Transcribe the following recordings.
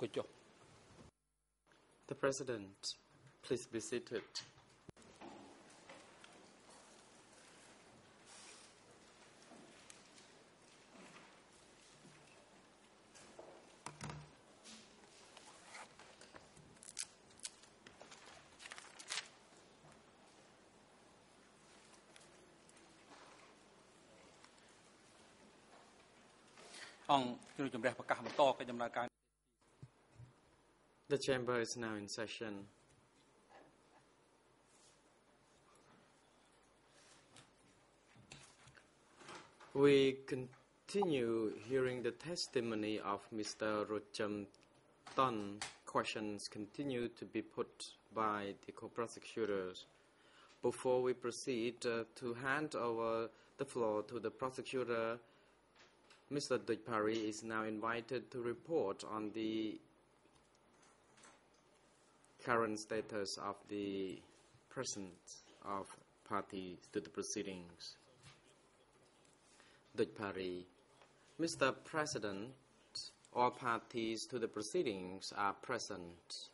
The President, please be seated. The chamber is now in session. We continue hearing the testimony of Mr. Rocham Tan. Questions continue to be put by the co-prosecutors. Before we proceed to hand over the floor to the prosecutor, Mr. Evidentiary is now invited to report on the current status of the presence of parties to the proceedings. Evidentiary. Mr. President, all parties to the proceedings are present.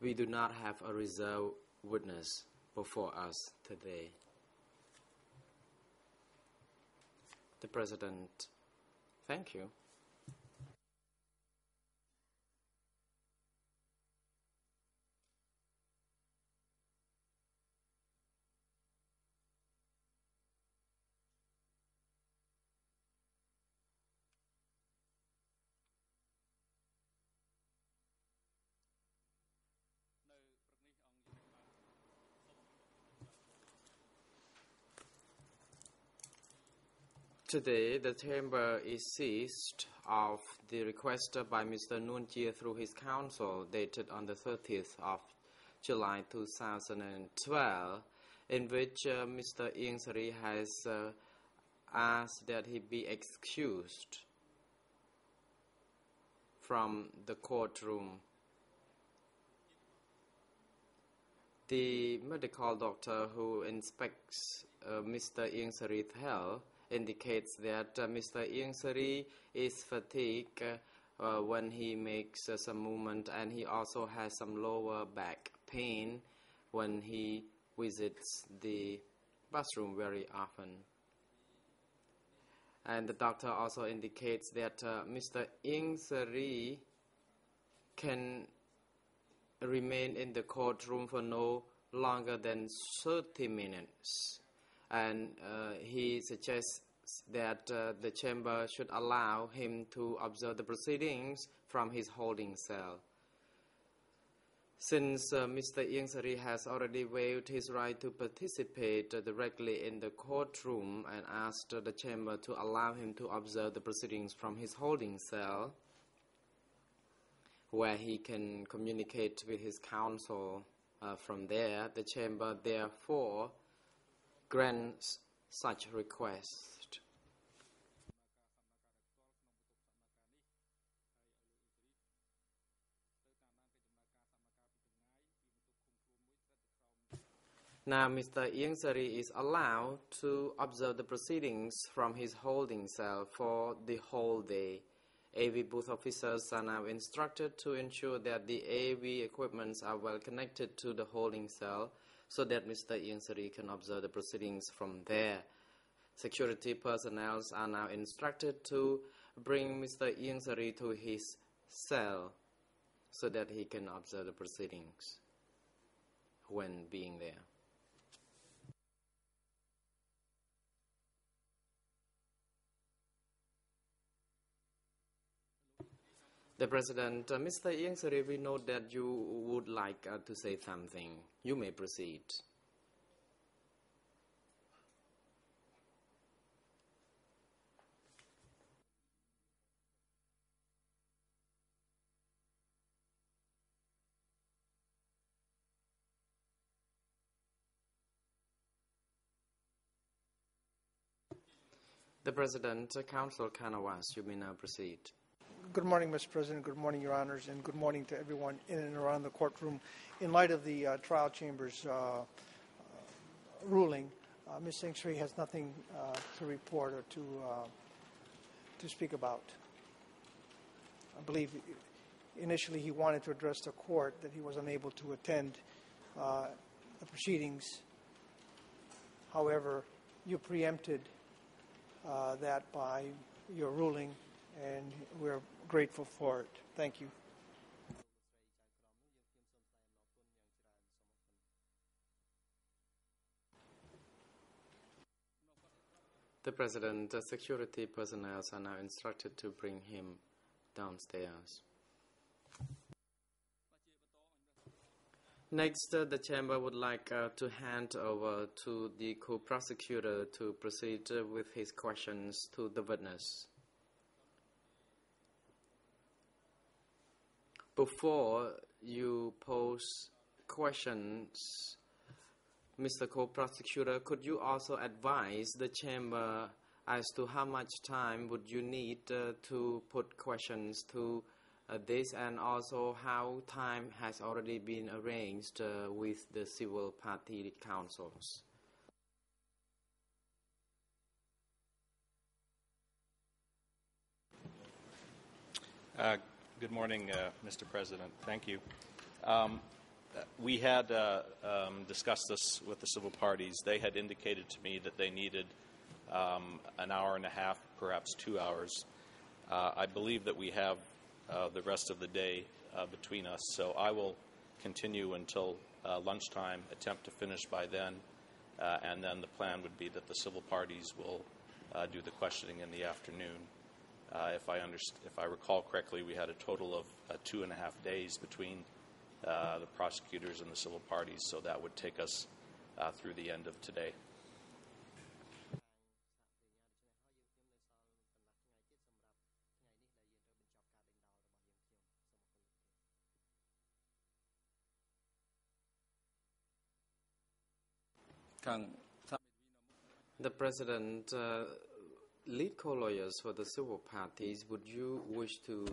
We do not have a reserved witness before us today. The President, thank you. Today, the Chamber is seized of the request by Mr. Nuon Chia through his counsel dated on the 30th of July 2012, in which Mr. Ieng Sary has asked that he be excused from the courtroom. The medical doctor who inspects Mr. Ieng Sary's health indicates that Mr. Ieng Sary is fatigued when he makes some movement, and he also has some lower back pain when he visits the bathroom very often. And the doctor also indicates that Mr. Ieng Sary can remain in the courtroom for no longer than 30 minutes. And he suggests that the chamber should allow him to observe the proceedings from his holding cell. Since Mr. Ieng Sary has already waived his right to participate directly in the courtroom and asked the chamber to allow him to observe the proceedings from his holding cell, where he can communicate with his counsel from there, the chamber therefore grants such request. Now, Mr. Ieng Sary is allowed to observe the proceedings from his holding cell for the whole day. AV booth officers are now instructed to ensure that the AV equipments are well connected to the holding cell so that Mr. Ieng Sary can observe the proceedings from there. Security personnel are now instructed to bring Mr. Ieng Sary to his cell so that he can observe the proceedings when being there. The President, Mr. Ieng Sary, we know that you would like to say something. You may proceed. The President, Counsel Kanawas, you may now proceed. Good morning, Mr. President. Good morning, Your Honors, and good morning to everyone in and around the courtroom. In light of the trial chamber's ruling, Ms. Ieng Sary has nothing to report or to speak about. I believe initially he wanted to address the court, that he was unable to attend the proceedings. However, you preempted that by your ruling, and we're grateful for it. Thank you. The President, the security personnel are now instructed to bring him downstairs. Next, the Chamber would like to hand over to the co-prosecutor to proceed with his questions to the witness. Before you pose questions, Mr. Co-Prosecutor, could you also advise the Chamber as to how much time would you need to put questions to this, and also how time has already been arranged with the civil party councils? Good morning, Mr. President. Thank you. We had discussed this with the civil parties. They had indicated to me that they needed an hour and a half, perhaps 2 hours. I believe that we have the rest of the day between us, so I will continue until lunchtime, attempt to finish by then, and then the plan would be that the civil parties will do the questioning in the afternoon. If I recall correctly, we had a total of 2.5 days between the prosecutors and the civil parties, so that would take us through the end of today. The President, lead co-lawyers for the civil parties, would you wish to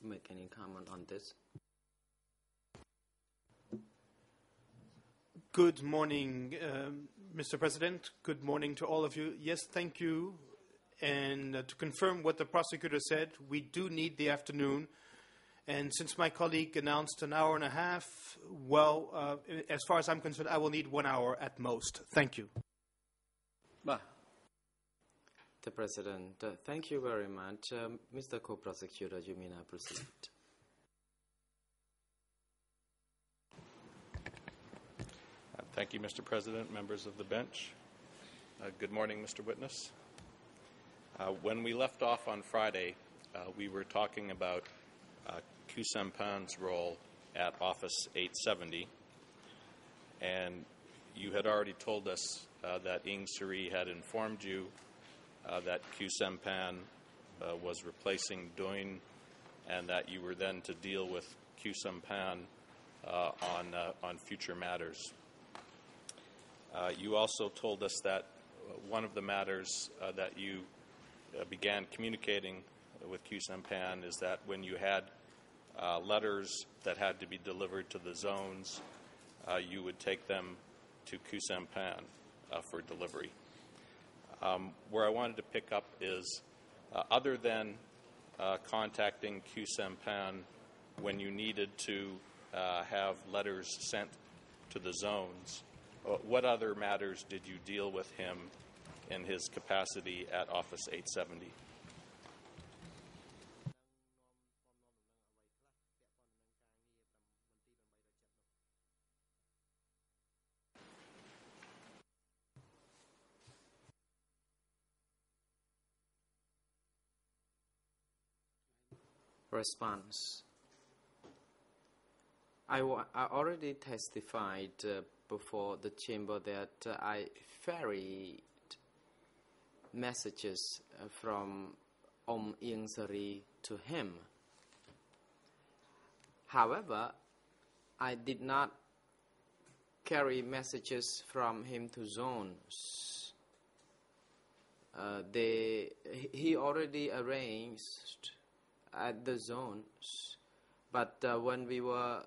make any comment on this? Good morning, Mr. President. Good morning to all of you. Yes, thank you. And to confirm what the prosecutor said, we do need the afternoon. And since my colleague announced an hour and a half, well, as far as I'm concerned, I will need 1 hour at most. Thank you. The President, thank you very much. Mr. Co-Prosecutor, you may now proceed. Thank you, Mr. President, members of the bench. Good morning, Mr. Witness. When we left off on Friday, we were talking about Khieu Samphan's role at Office 870, and you had already told us that Ieng Sary had informed you that Khieu Samphan was replacing Doin, and that you were then to deal with Khieu Samphan on future matters. You also told us that one of the matters that you began communicating with Khieu Samphan is that when you had letters that had to be delivered to the zones, you would take them to Khieu Samphan for delivery. Where I wanted to pick up is, other than contacting Khieu Samphan when you needed to have letters sent to the zones, what other matters did you deal with him in his capacity at Office 870? Response. I already testified before the chamber that I ferried messages from Ieng Sary to him. However, I did not carry messages from him to zones. He already arranged at the zones, but when we were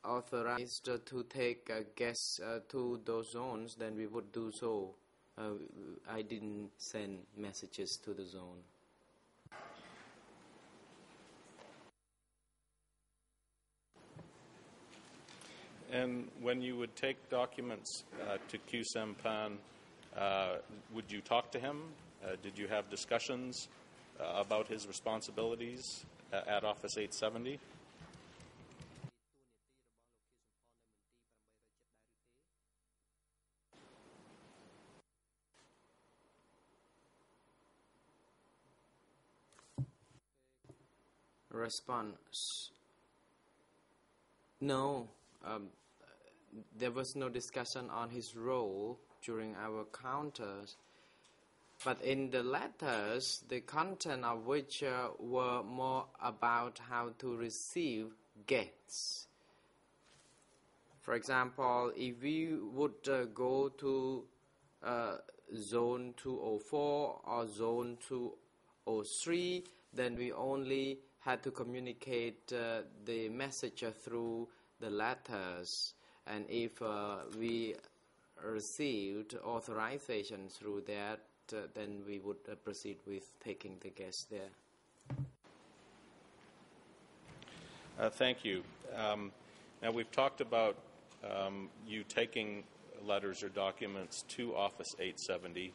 authorized to take guests to those zones, then we would do so. I didn't send messages to the zone. And when you would take documents to Q Sampan, would you talk to him? Did you have discussions about his responsibilities at Office 870? Response. No, there was no discussion on his role during our encounters. But in the letters, the content of which were more about how to receive guests. For example, if we would go to Zone 204 or Zone 203, then we only had to communicate the message through the letters. And if we received authorization through that, then we would proceed with taking the guests there. Thank you. Now we've talked about you taking letters or documents to Office 870.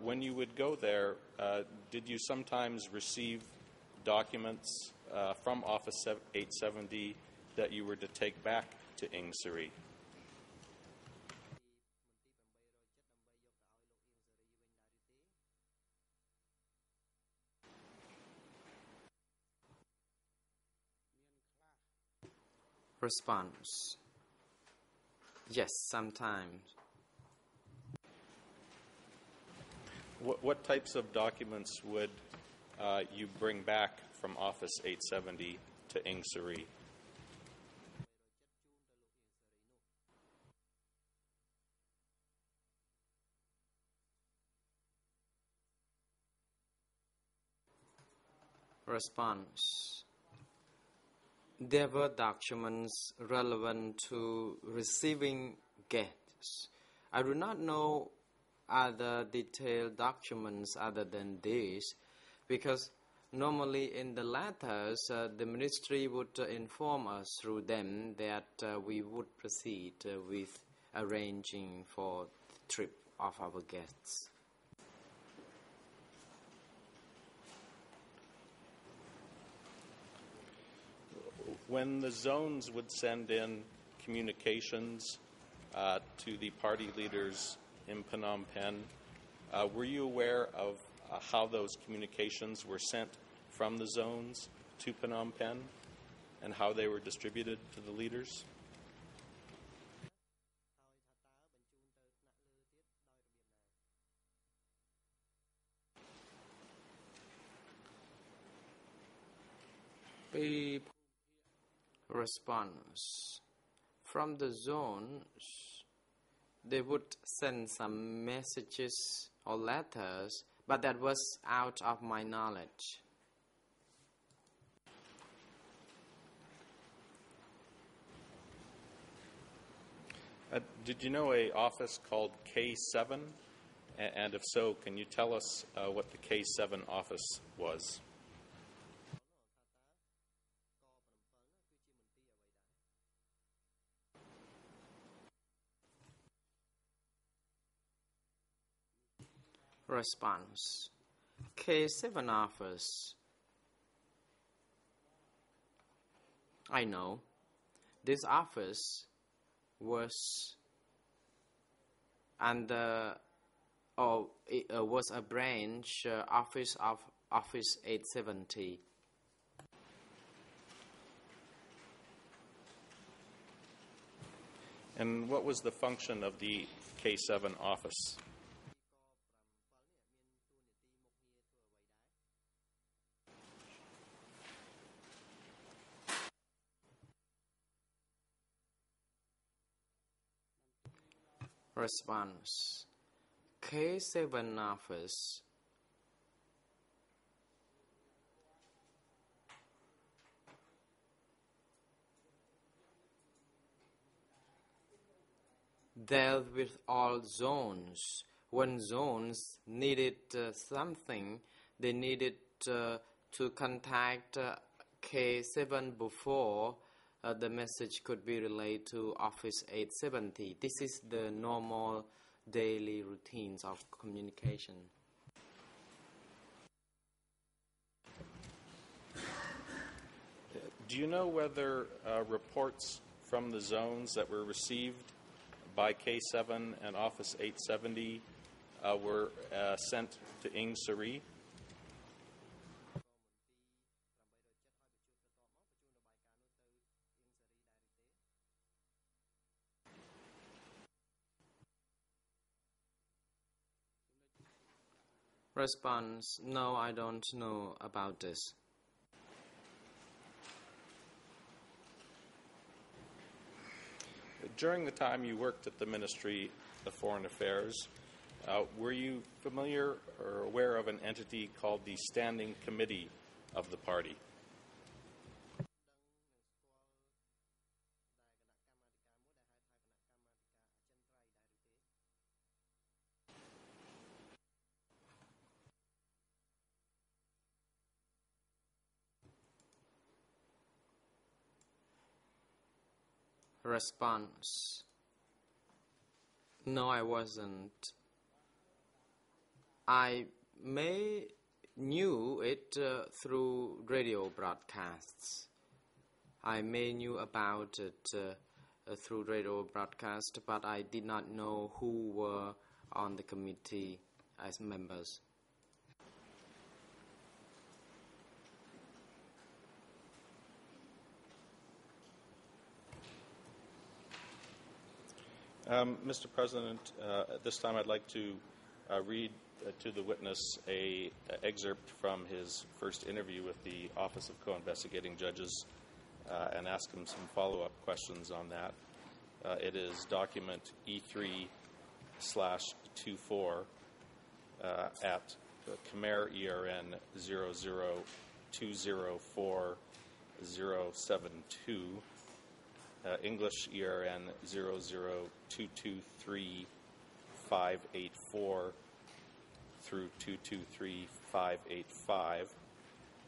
When you would go there, did you sometimes receive documents from Office 870 that you were to take back to Ieng Sary? Response. Yes, sometimes. What types of documents would you bring back from Office 870 to Ieng Sary? Response. There were documents relevant to receiving guests. I do not know other detailed documents other than this, because normally in the letters, the ministry would inform us through them that we would proceed with arranging for the trip of our guests. When the zones would send in communications to the party leaders in Phnom Penh, were you aware of how those communications were sent from the zones to Phnom Penh and how they were distributed to the leaders? Response. From the zones, they would send some messages or letters, but that was out of my knowledge. Did you know an office called K7? And if so, can you tell us what the K7 office was? Response. K7 office. I know. This office was under, or it was a branch office of Office 870. And what was the function of the K7 office? Response. K7 office. Dealt with all zones. When zones needed something, they needed to contact K7 before the message could be relayed to Office 870. This is the normal daily routines of communication. Do you know whether reports from the zones that were received by K7 and Office 870 were sent to Ing Sari? Response: No, I don't know about this. During the time you worked at the Ministry of Foreign Affairs, were you familiar or aware of an entity called the Standing Committee of the party? Response: No, I wasn't. I knew it through radio broadcasts. I knew about it through radio broadcast, but I did not know who were on the committee as members. Mr. President, at this time I'd like to read to the witness an excerpt from his first interview with the Office of Co-Investigating Judges and ask him some follow-up questions on that. It is document E3/24 at Khmer ERN 00204-072. English ERN 00223-584 through 223-585,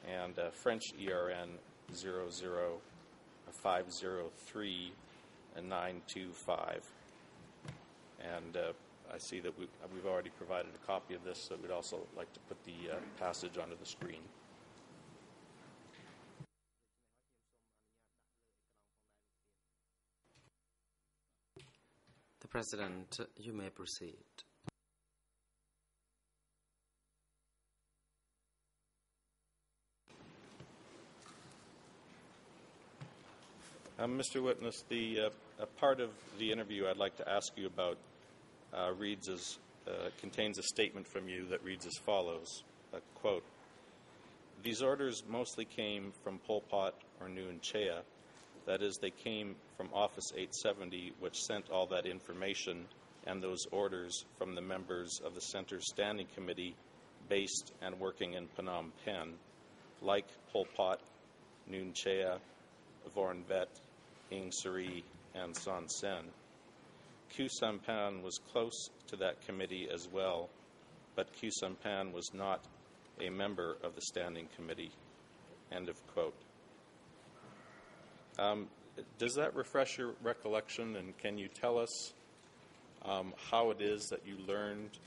and French ERN 00503-925. And I see that we've already provided a copy of this, so we'd also like to put the passage onto the screen. President, you may proceed. Mr. Witness, the part of the interview I'd like to ask you about contains a statement from you that reads as follows, quote, "These orders mostly came from Pol Pot or Nguyen Chea. That is, they came from Office 870, which sent all that information and those orders from the members of the Center's Standing Committee based and working in Phnom Penh, like Pol Pot, Nguyen Chea, Vorn Vet, Ing Sari, and Son Sen. Khieu Samphan was close to that committee as well, but Khieu Samphan was not a member of the Standing Committee." End of quote. Does that refresh your recollection, and can you tell us how it is that you learned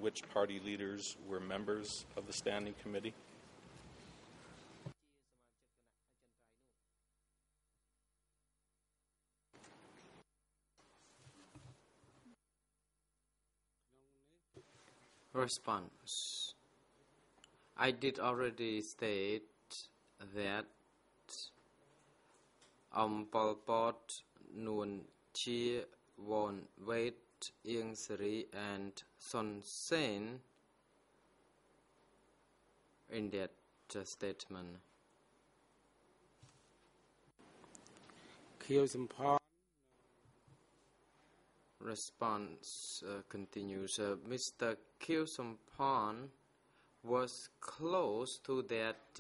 which party leaders were members of the Standing Committee? Response: I did already state that Pol Pot, Nguyen Chea, Vorn Vet, Ieng Sari, and Son Sen in that statement. Khieu Samphan. Response continues. Mr. Khieu Samphan was close to that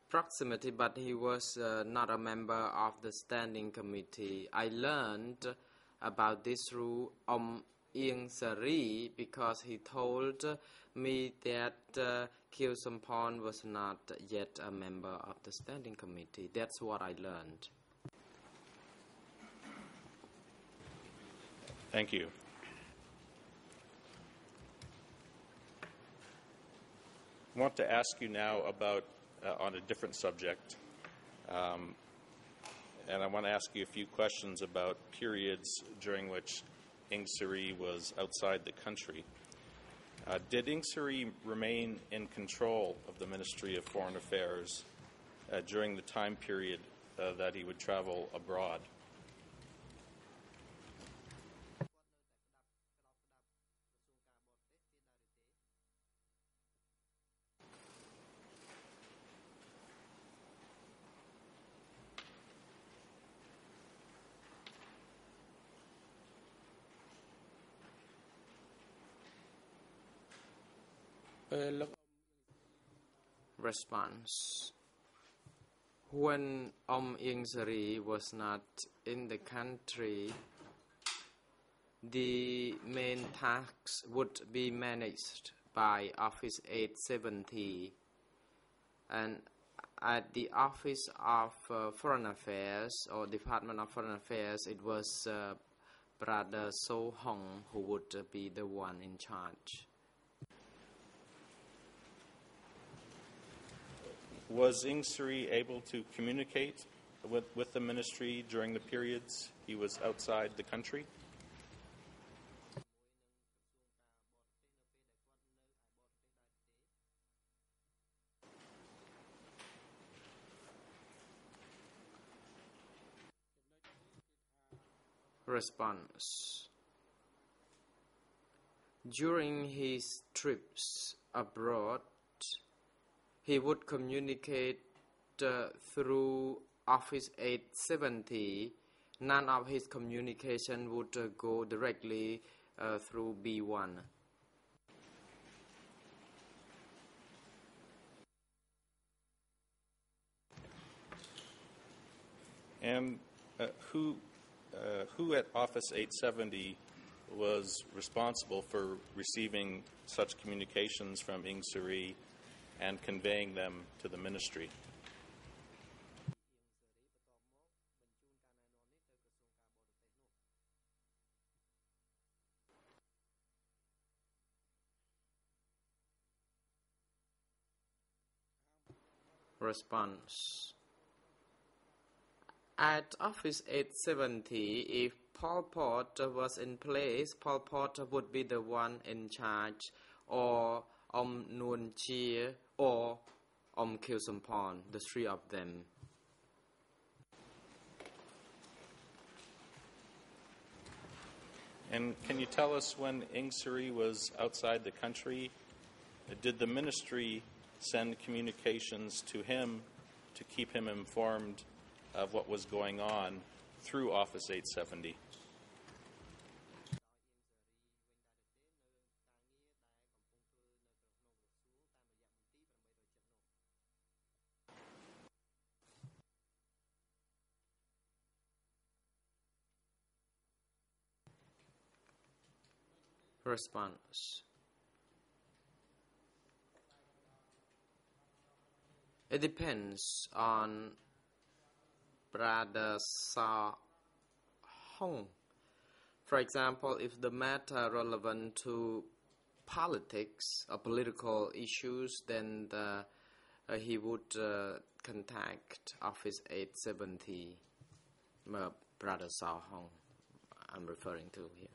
proximity, but he was not a member of the Standing Committee. I learned about this through Ieng Sari because he told me that Kyo Sampon was not yet a member of the standing committee. That's what I learned. Thank you. I want to ask you now about, on a different subject, and I want to ask you a few questions about periods during which Ieng Sary was outside the country. Did Ieng Sary remain in control of the Ministry of Foreign Affairs during the time period that he would travel abroad? Response. When Ieng Sary was not in the country, the main tasks would be managed by Office 870, and at the Office of Foreign Affairs or Department of Foreign Affairs, it was Brother So Hong who would be the one in charge. Was Ieng Sary able to communicate with the ministry during the periods he was outside the country? Response. During his trips abroad, he would communicate through Office 870. None of his communication would go directly through B1. And who at Office 870 was responsible for receiving such communications from Ieng Sary and conveying them to the ministry? Response. At Office 870, if Pol Pot was in place, Pol Pot would be the one in charge, or Nuon Chea, or Kyo Sampon, the three of them. And can you tell us when Ieng Sary was outside the country, did the ministry send communications to him to keep him informed of what was going on through Office 870? Response. It depends on Brother Sa Hong. For example, if the matter relevant to politics or political issues, then he would contact Office 870, Brother Sa Hong I'm referring to here.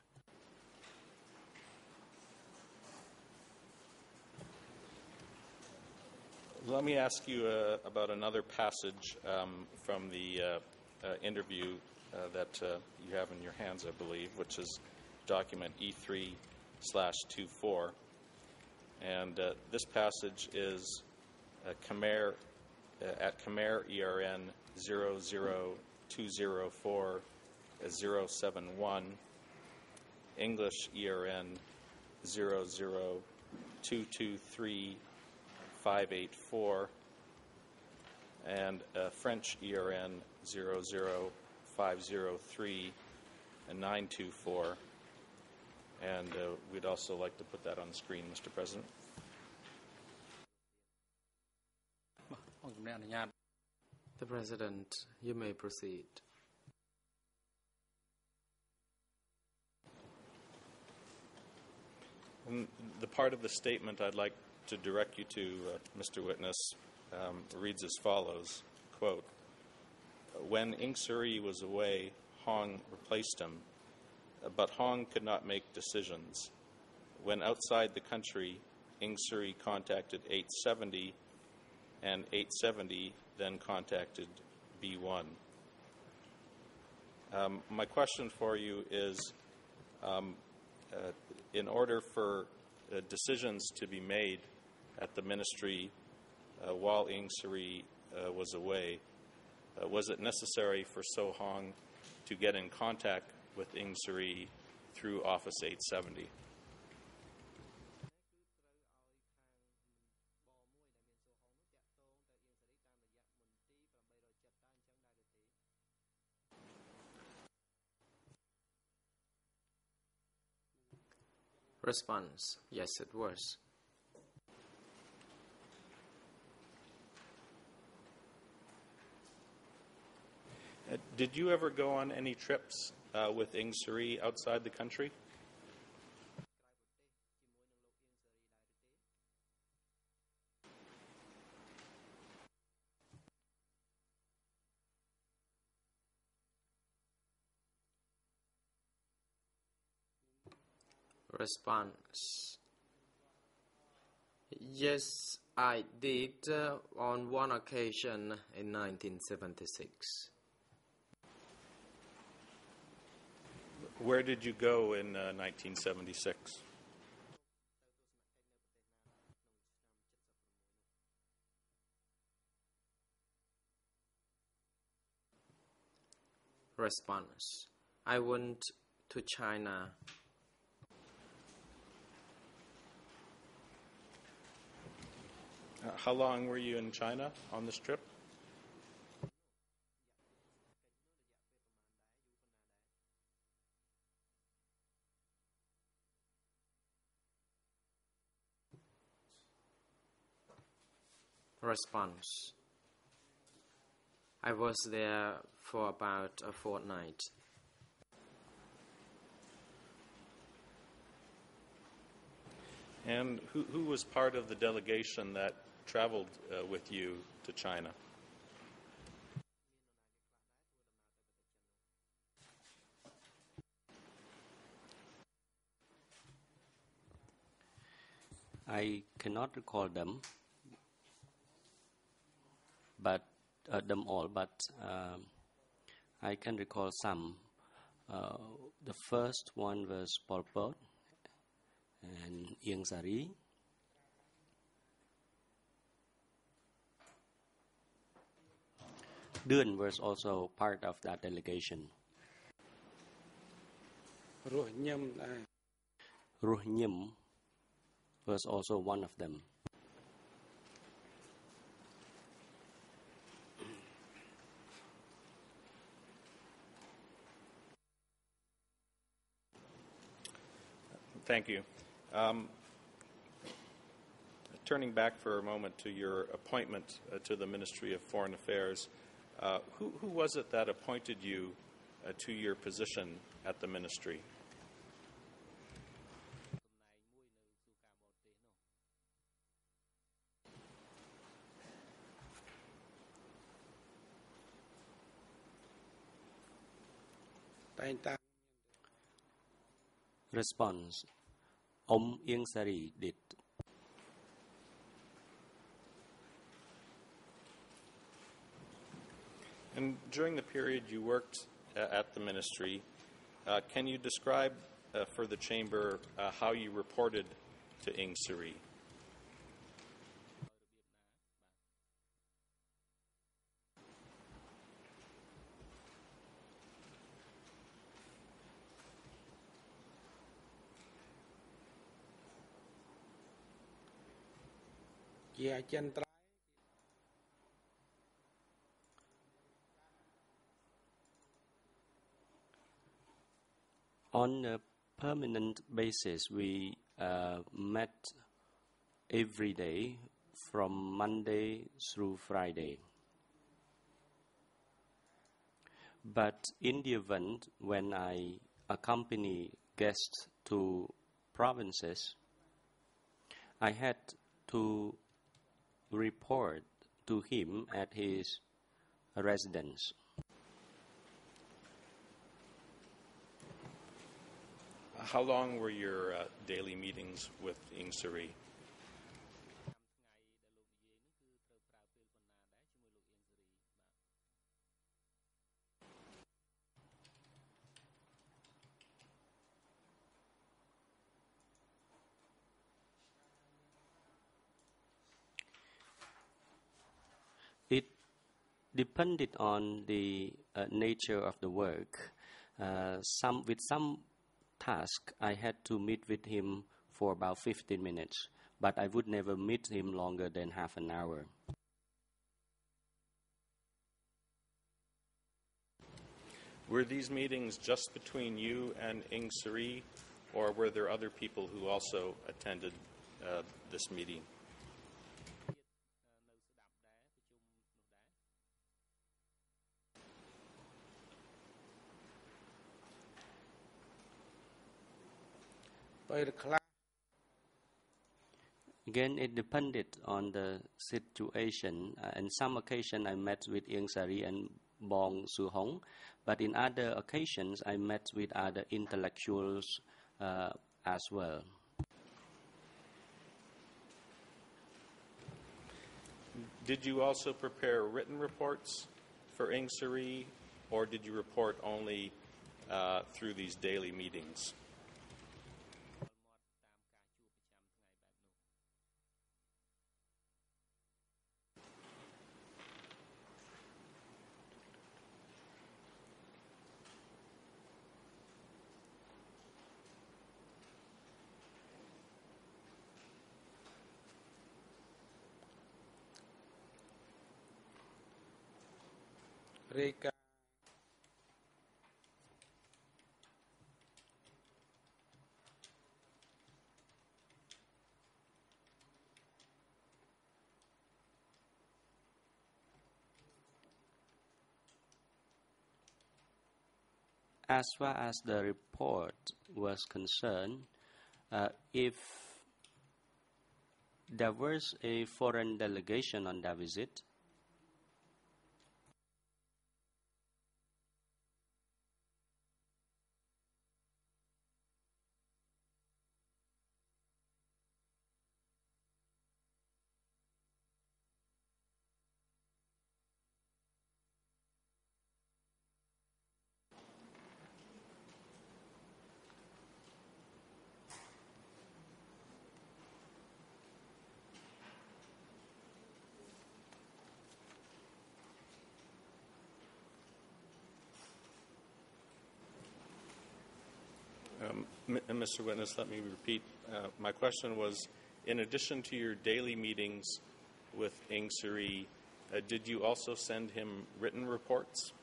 Let me ask you about another passage from the interview that you have in your hands, I believe, which is document E3/24. And this passage is Khmer, at Khmer ERN 00204-071, English ERN 00223-584, and French ERN 00503-924. And we'd also like to put that on the screen, Mr. President. The President, you may proceed. The part of the statement I'd like to direct you to, Mr. Witness, reads as follows, quote, "When Ieng Sary was away, Hong replaced him, but Hong could not make decisions. When outside the country, Ieng Sary contacted 870, and 870 then contacted B1. My question for you is, in order for decisions to be made at the ministry while Ieng Sary was away, was it necessary for So Hong to get in contact with Ieng Sary through Office 870? Response: Yes, it was. Did you ever go on any trips with Ieng Sary outside the country? Response: Yes, I did on one occasion in 1976. Where did you go in 1976? Response: I went to China. How long were you in China on this trip? Response: I was there for about a fortnight. And who was part of the delegation that traveled with you to China? I cannot recall them, but them all. But I can recall some. The first one was Pol Pot and Ieng Sary. Duen was also part of that delegation. Ruh Nhim was also one of them. Thank you. Turning back for a moment to your appointment to the Ministry of Foreign Affairs, who was it that appointed you to your position at the ministry? Response: Ông Ieng Sary did. And during the period you worked at the ministry, can you describe for the chamber how you reported to Ieng Sary? On a permanent basis, we met every day from Monday through Friday. But in the event when I accompany guests to provinces, I had to report to him at his residence. How long were your daily meetings with Ieng Sary? It depended on the nature of the work. With some task, I had to meet with him for about 15 minutes, but I would never meet him longer than half an hour. Were these meetings just between you and Ieng Sary, or were there other people who also attended this meeting? Again, it depended on the situation. On some occasion, I met with Ieng Sary and Bong Su Hong, but in other occasions, I met with other intellectuals as well. Did you also prepare written reports for Ieng Sary, or did you report only through these daily meetings? As far as the report was concerned, if there was a foreign delegation on that visit, Mr. Witness, let me repeat. My question was, in addition to your daily meetings with Ieng Sary, did you also send him written reports?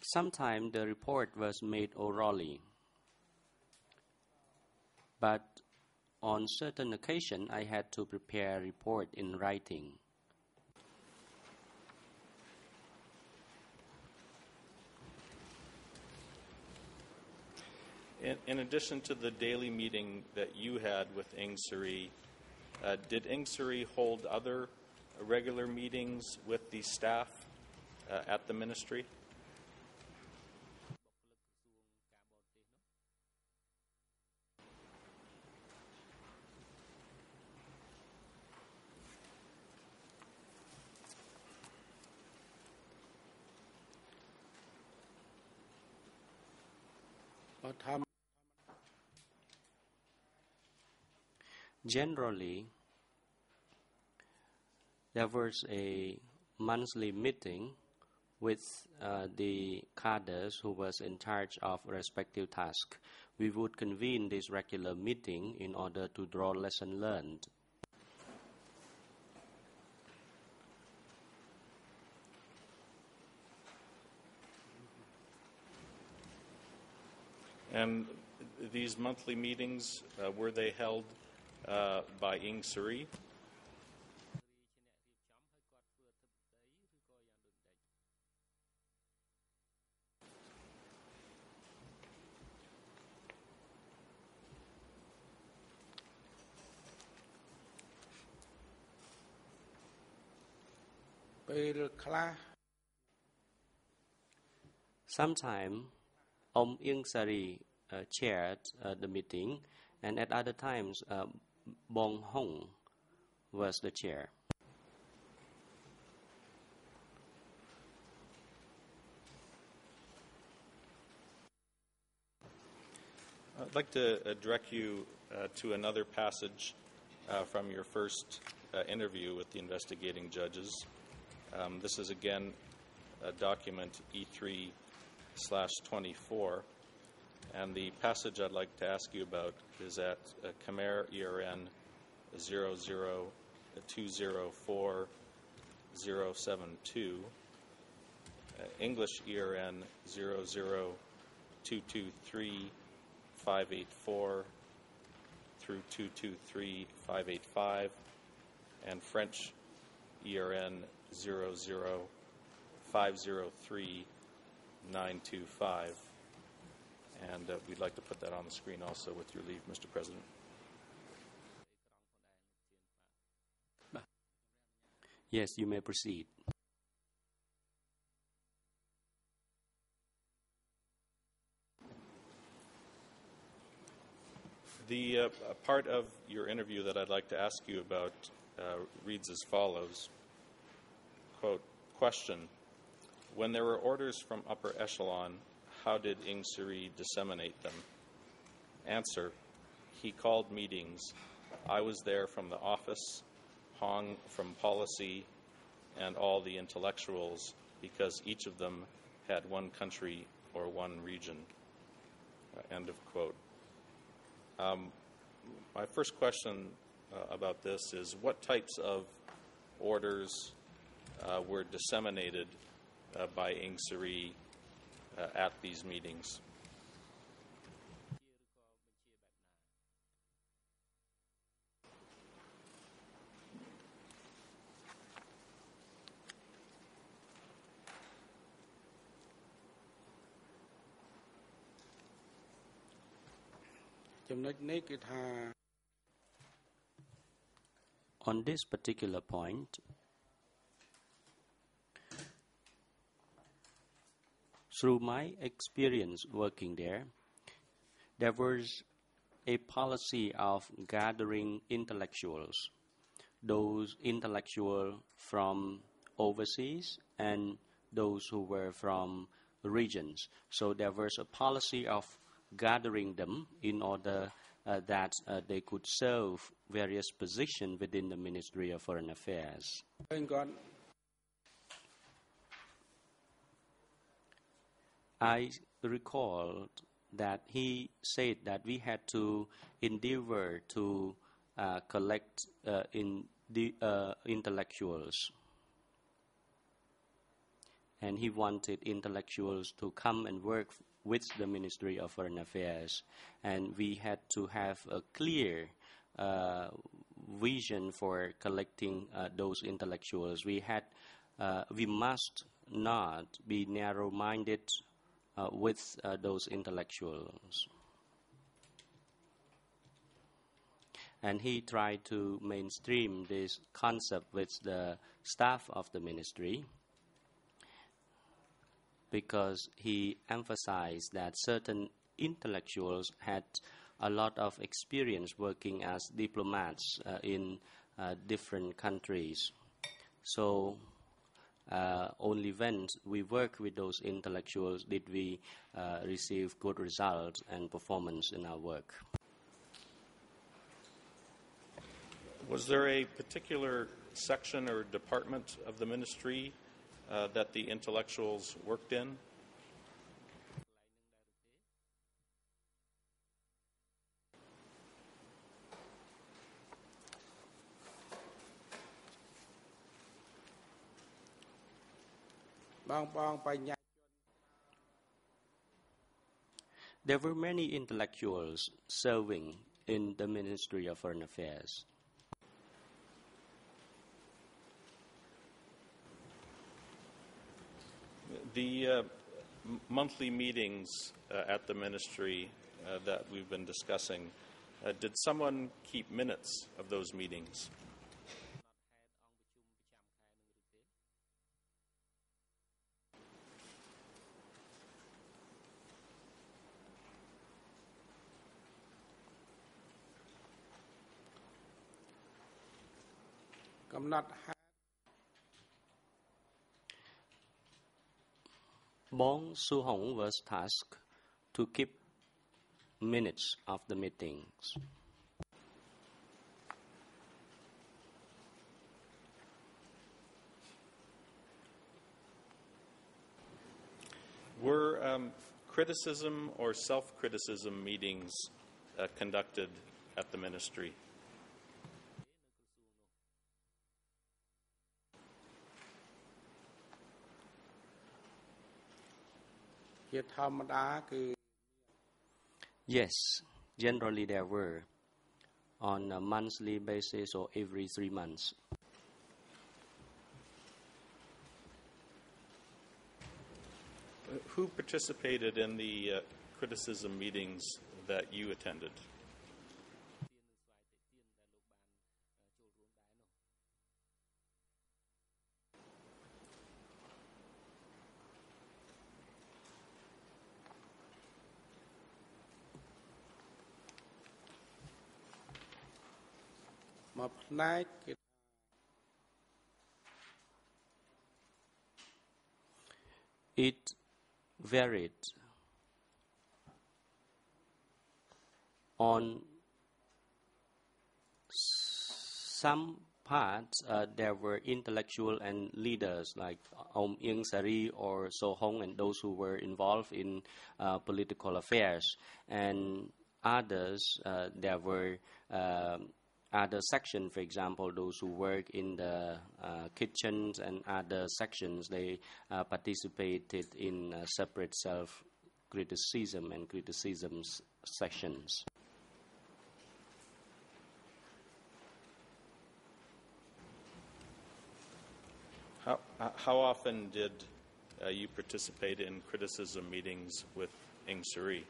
sometimes the report was made orally, but on certain occasions I had to prepare a report in writing. In addition to the daily meeting that you had with Ieng Sary, did Ieng Sary hold other regular meetings with the staff at the ministry? Generally, there was a monthly meeting with the cadres who was in charge of respective tasks. We would convene this regular meeting in order to draw lesson learned. And these monthly meetings, were they held by Ing Sari? Sometimes, Ieng Sari chaired the meeting, and at other times, Bong Hong was the chair. I'd like to direct you to another passage from your first interview with the investigating judges. This is again document E3/24, and the passage I'd like to ask you about is at Khmer ERN 00204-072, English ERN 00223-584 through 223-585, and French ERN 00503-925. And we'd like to put that on the screen also with your leave, Mr. President. Yes, you may proceed. The part of your interview that I'd like to ask you about reads as follows. Quote, question, when there were orders from upper echelon, how did Ieng Sary disseminate them? Answer, he called meetings. I was there from the office, Hong from policy, and all the intellectuals, because each of them had one country or one region. End of quote. My first question about this is, what types of orders were disseminated by Ieng Sary at these meetings? On this particular point, through my experience working there was a policy of gathering intellectuals, those intellectuals from overseas and those who were from regions. So there was a policy of gathering them in order that they could serve various positions within the Ministry of Foreign Affairs. I recalled that he said that we had to endeavor to collect intellectuals. And he wanted intellectuals to come and work with the Ministry of Foreign Affairs. And we had to have a clear vision for collecting those intellectuals. We must not be narrow-minded with those intellectuals. And he tried to mainstream this concept with the staff of the ministry, because he emphasized that certain intellectuals had a lot of experience working as diplomats in different countries. So only when we work with those intellectuals did we receive good results and performance in our work. Was there a particular section or department of the ministry that the intellectuals worked in? There were many intellectuals serving in the Ministry of Foreign Affairs. The monthly meetings at the ministry that we've been discussing, did someone keep minutes of those meetings? Bong Su-hong was tasked to keep minutes of the meetings. Were criticism or self-criticism meetings conducted at the ministry? Yes, generally there were, on a monthly basis or every 3 months. Who participated in the criticism meetings that you attended? It varied. On some parts, there were intellectual and leaders like Ieng Sary or So Hong and those who were involved in political affairs. And others, there were other sections, for example, those who work in the kitchens and other sections, they participated in separate self-criticism and criticism sections. How often did you participate in criticism meetings with Ieng Sary?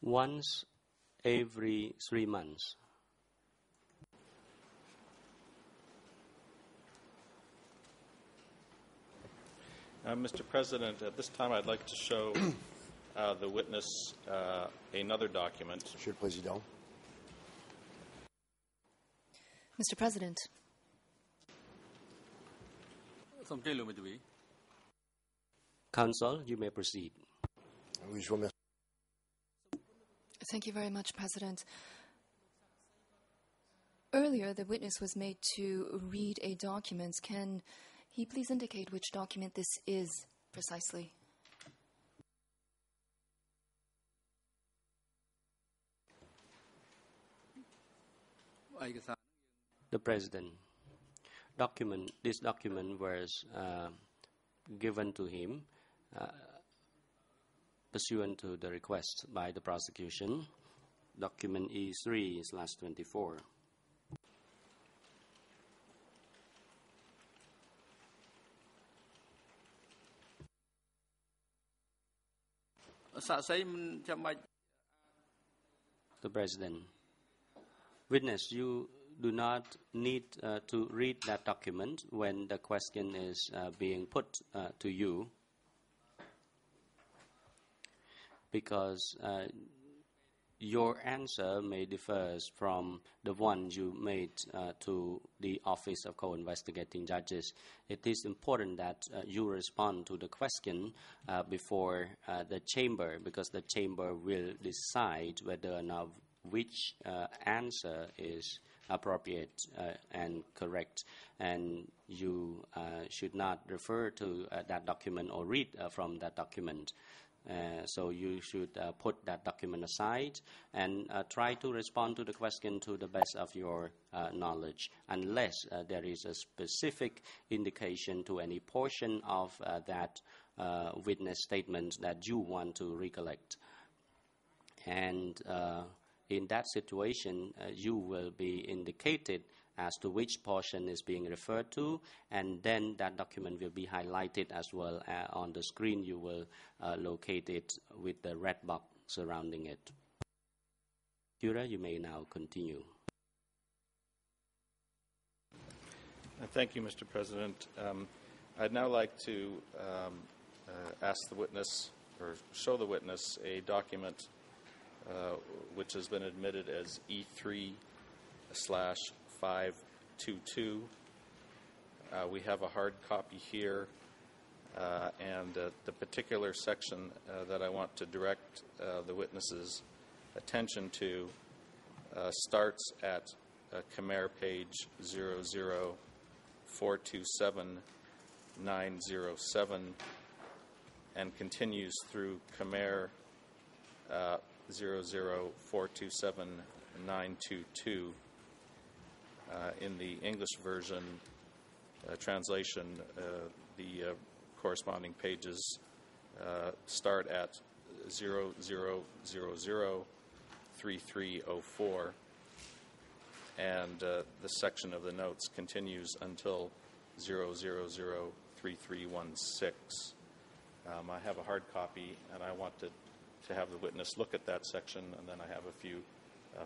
Once every 3 months. Mr. President, at this time I'd like to show the witness another document. Monsieur le Président. Mr. President. Counsel, you may proceed. Oui, je vous remercie. Thank you very much, President. Earlier, the witness was made to read a document. Can he please indicate which document this is precisely? The President. This document was given to him pursuant to the request by the prosecution. Document E3/24. The President. Witness, you do not need to read that document when the question is being put to you, because your answer may differ from the one you made to the Office of Co-Investigating Judges. It is important that you respond to the question before the chamber, because the chamber will decide whether or not which answer is appropriate and correct, and you should not refer to that document or read from that document. So you should put that document aside and try to respond to the question to the best of your knowledge, unless there is a specific indication to any portion of that witness statement that you want to recollect. And in that situation, you will be indicated as to which portion is being referred to, and then that document will be highlighted as well. On the screen, you will locate it with the red box surrounding it. Kura, you may now continue. Thank you, Mr. President. I'd now like to ask the witness, or show the witness, a document which has been admitted as E3/522. We have a hard copy here, and the particular section that I want to direct the witness's attention to starts at Khmer page 00427-907 and continues through Khmer 00427-922. In the English version translation, the corresponding pages start at 0000-3304, and the section of the notes continues until 000-3316. I have a hard copy, and I want to have the witness look at that section, and then I have a few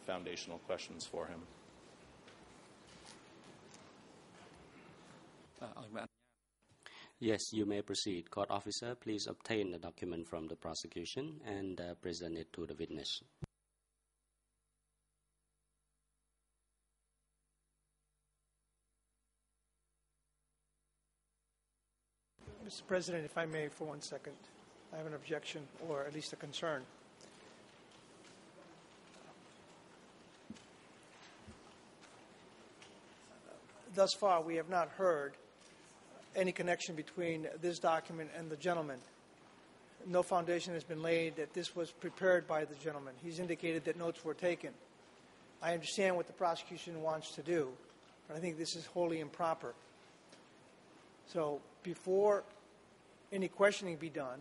foundational questions for him. Yes, you may proceed. Court officer, please obtain the document from the prosecution and present it to the witness. Mr. President, if I may for 1 second, I have an objection, or at least a concern. Thus far, we have not heard any connection between this document and the gentleman. No foundation has been laid that this was prepared by the gentleman. He's indicated that notes were taken. I understand what the prosecution wants to do, but I think this is wholly improper. So before any questioning be done,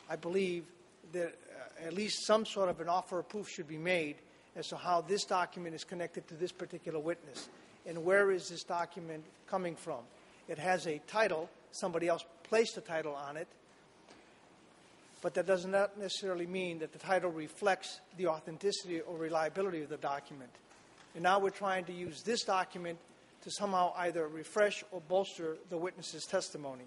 I believe that at least some sort of an offer of proof should be made as to how this document is connected to this particular witness. And where is this document coming from? It has a title. Somebody else placed a title on it. But that does not necessarily mean that the title reflects the authenticity or reliability of the document. And now we're trying to use this document to somehow either refresh or bolster the witness's testimony.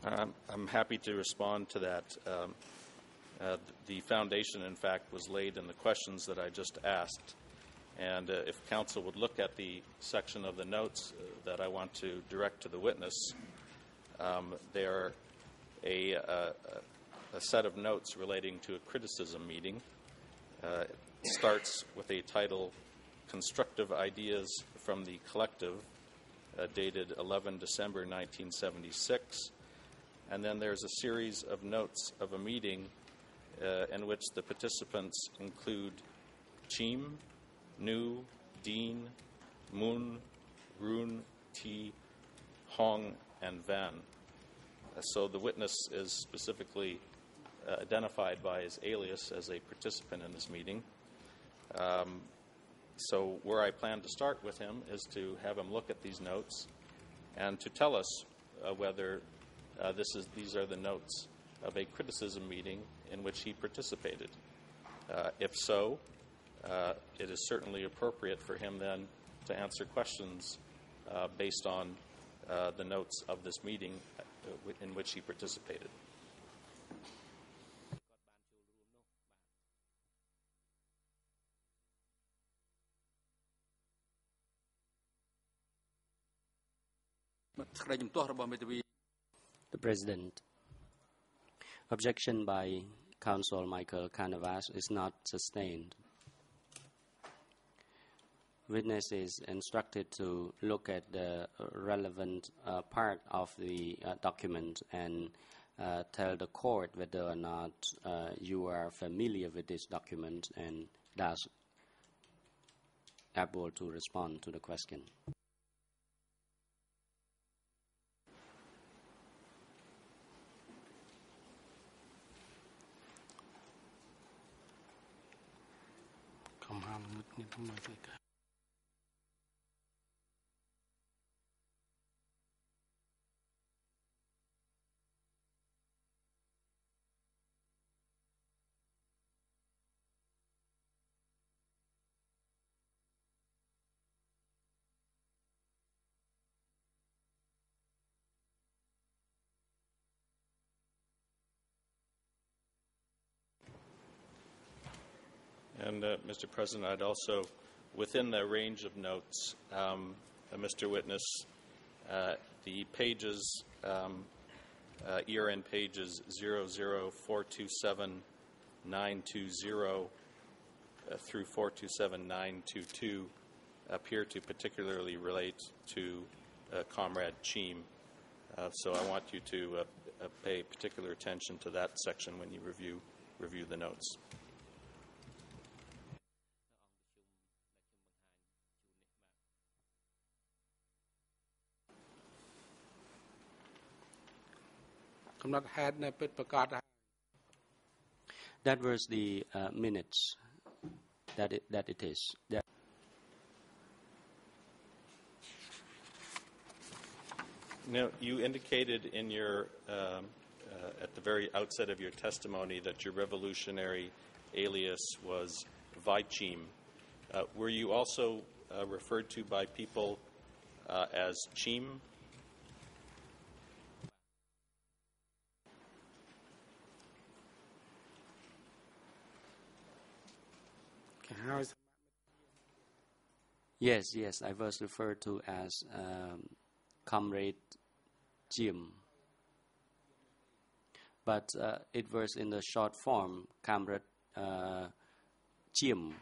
I'm happy to respond to that. The foundation, in fact, was laid in the questions that I just asked. And if counsel would look at the section of the notes that I want to direct to the witness, they are a set of notes relating to a criticism meeting. It starts with a title, Constructive Ideas from the Collective, dated 11 December 1976. And then there's a series of notes of a meeting in which the participants include Chim, Nu, Dean, Moon, Rune, T, Hong, and Van. So the witness is specifically identified by his alias as a participant in this meeting. So where I plan to start with him is to have him look at these notes and to tell us whether these are the notes of a criticism meeting in which he participated. If so, it is certainly appropriate for him then to answer questions based on the notes of this meeting in which he participated. The President. Objection by Counsel Michael Canavas is not sustained. Witness is instructed to look at the relevant part of the document and tell the court whether or not you are familiar with this document and thus able to respond to the question. And Mr. President, I'd also, within the range of notes, Mr. Witness, the pages, ERN pages 00427-920 through 427-922 appear to particularly relate to Comrade Cheam. So I want you to pay particular attention to that section when you review the notes. That was the minutes that it is. Now, you indicated in your at the very outset of your testimony that your revolutionary alias was Vaichim. Were you also referred to by people as Cheam? Yes, I was referred to as Comrade Jim. But it was in the short form, Comrade Jim.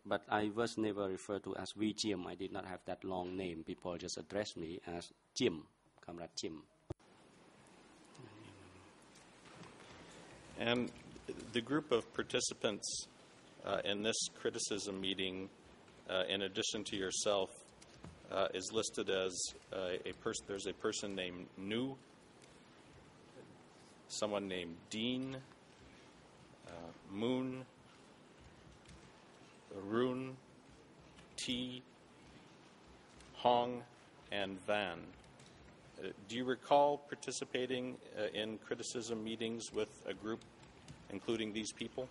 But I was never referred to as V. Jim. I did not have that long name. People just addressed me as Jim, Comrade Jim. And the group of participants in this criticism meeting, in addition to yourself, is listed as a person. There's a person named Nu, someone named Dean, Moon, Arun, T, Hong, and Van. Do you recall participating in criticism meetings with a group including these people?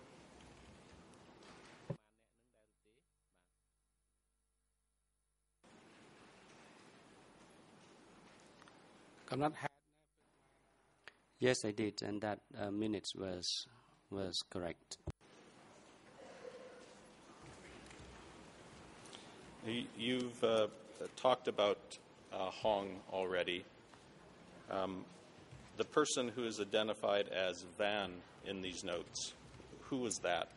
Yes, I did, and that minutes was correct. You've talked about Hong already. The person who is identified as Van in these notes, who was that?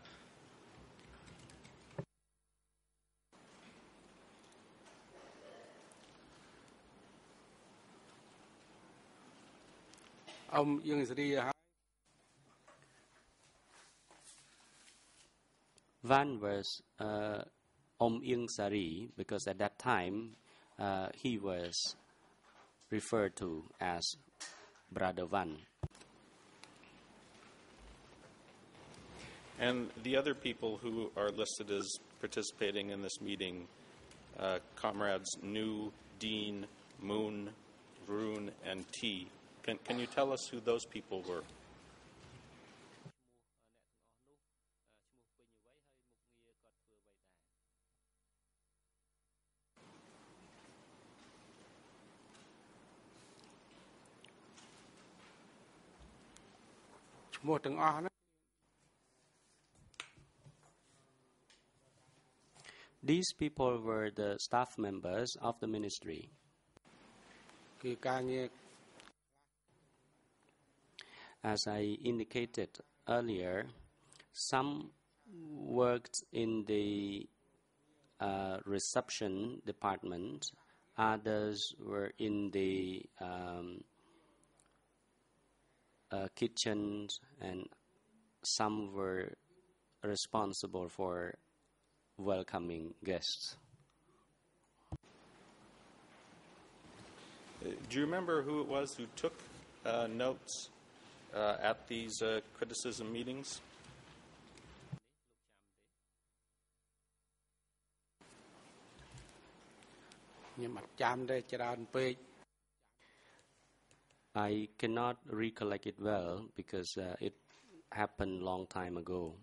Van was Ieng Sari because at that time he was referred to as Brother Van. And the other people who are listed as participating in this meeting, comrades Nu, Dean, Moon, Varun, and T. Can you tell us who those people were? These people were the staff members of the ministry. As I indicated earlier, some worked in the reception department, others were in the kitchen, and some were responsible for welcoming guests. Do you remember who it was who took notes at these criticism meetings? I cannot recollect it well because it happened a long time ago.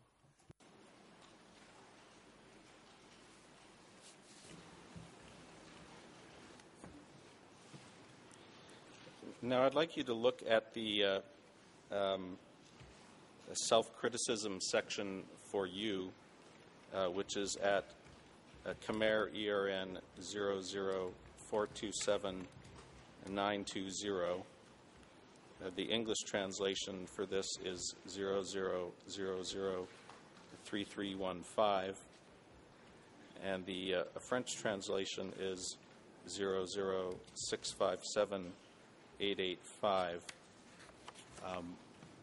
Now, I'd like you to look at the self-criticism section for you, which is at Khmer ERN 00427-920. The English translation for this is 00003315, and the French translation is 00657-885.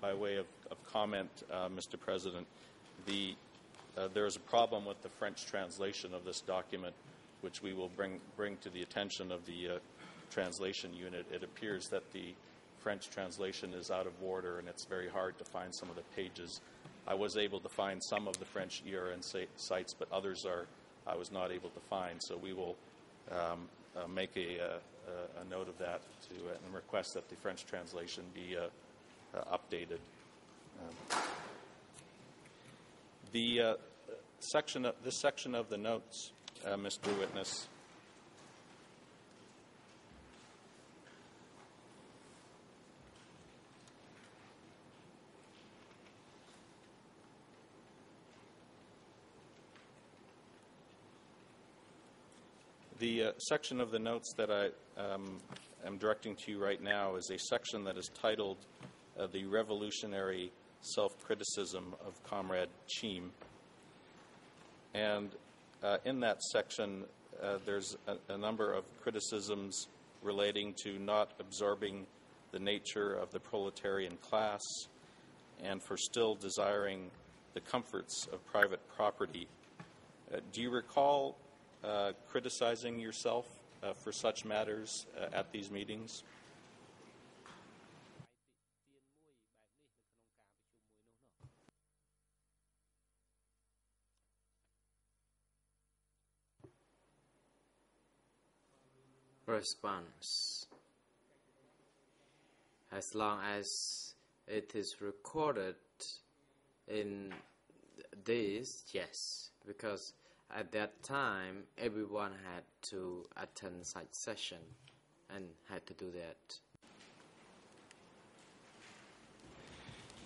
By way of comment, Mr. President, there is a problem with the French translation of this document, which we will bring to the attention of the translation unit. It appears that the French translation is out of order, and it's very hard to find some of the pages. I was able to find some of the French ERN sites, but others I was not able to find. So we will make a note of that and request that the French translation be updated. This section of the notes, Mr. Witness. The section of the notes that I am directing to you right now is a section that is titled The Revolutionary Self-Criticism of Comrade Cheam. And in that section, there's a number of criticisms relating to not absorbing the nature of the proletarian class and for still desiring the comforts of private property. Do you recall criticizing yourself for such matters at these meetings? Response. As long as it is recorded in this, yes, because at that time everyone had to attend such session and had to do that.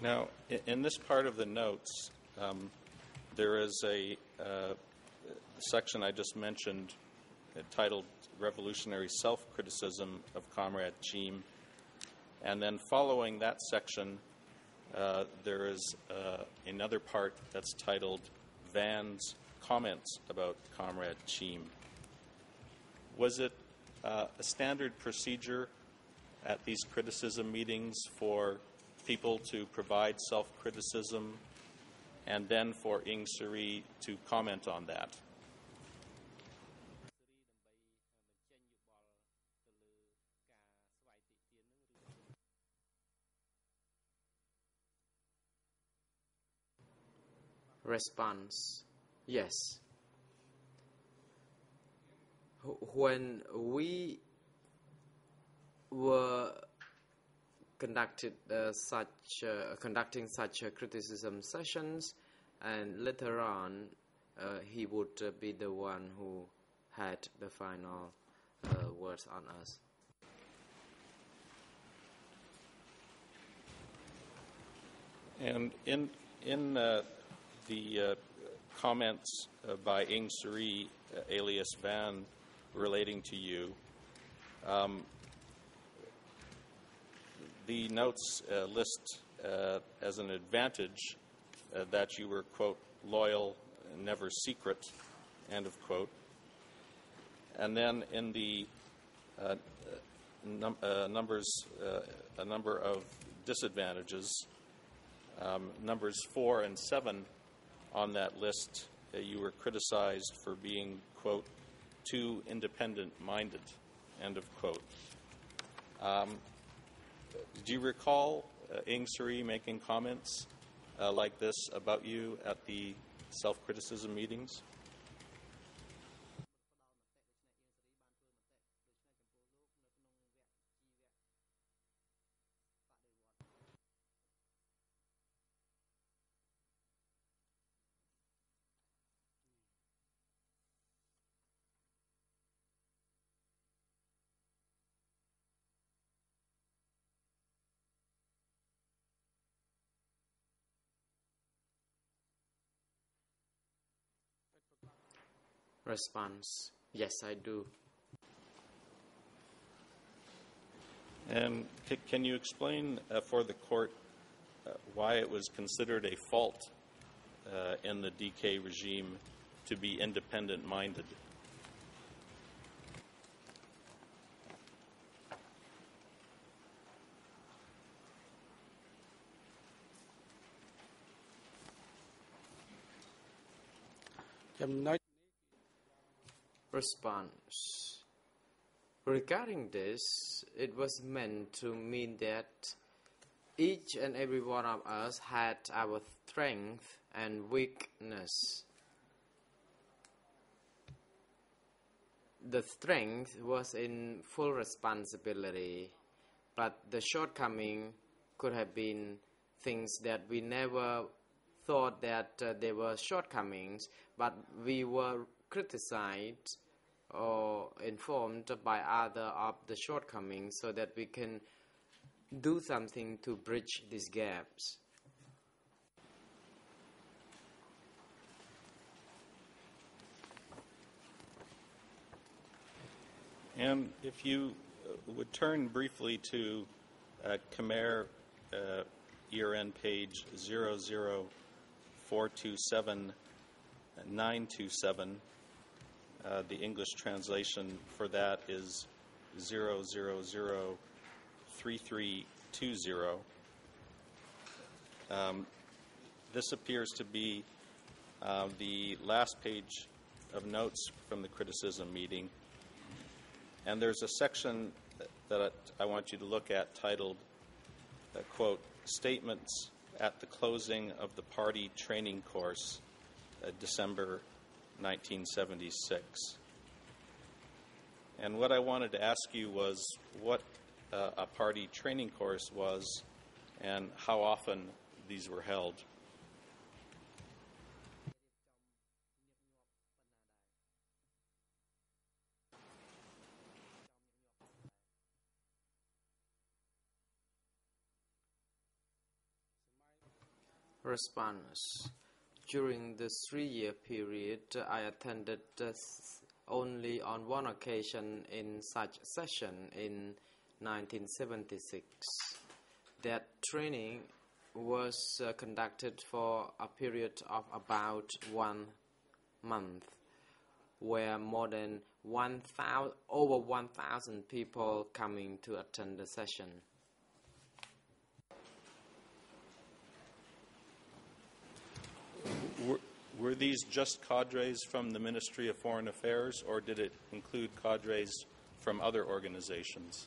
Now, in this part of the notes, there is a section I just mentioned titled Revolutionary Self-Criticism of Comrade Cheam. And then following that section, there is another part that's titled Van's Comments about Comrade Cheam. Was it a standard procedure at these criticism meetings for people to provide self-criticism and then for Ieng Sary to comment on that? Response. Yes. When we were conducting such criticism sessions, and later on he would be the one who had the final words on us. And in the comments by Ieng Sary, alias Van, relating to you, the notes list as an advantage that you were, quote, loyal and never secret, end of quote. And then in the a number of disadvantages, numbers 4 and 7 on that list, you were criticized for being, quote, too independent-minded, end of quote. Do you recall Ieng Sary making comments like this about you at the self-criticism meetings? Response: yes, I do. And can you explain for the court why it was considered a fault in the DK regime to be independent-minded? Response: regarding this, it was meant to mean that each and every one of us had our strength and weakness. The strength was in full responsibility, but the shortcoming could have been things that we never thought that they were shortcomings, but we were criticized or informed by other of the shortcomings so that we can do something to bridge these gaps. And if you would turn briefly to Khmer year-end page 00427-927, the English translation for that is 0003320. This appears to be the last page of notes from the criticism meeting. And there's a section that I want you to look at titled, quote, Statements at the Closing of the Party Training Course, December 1976. And what I wanted to ask you was what a party training course was and how often these were held. Response: during the 3-year period, I attended only on one occasion in such session in 1976. That training was conducted for a period of about 1 month, where more than over 1,000 people coming to attend the session. Were these just cadres from the Ministry of Foreign Affairs, or did it include cadres from other organizations?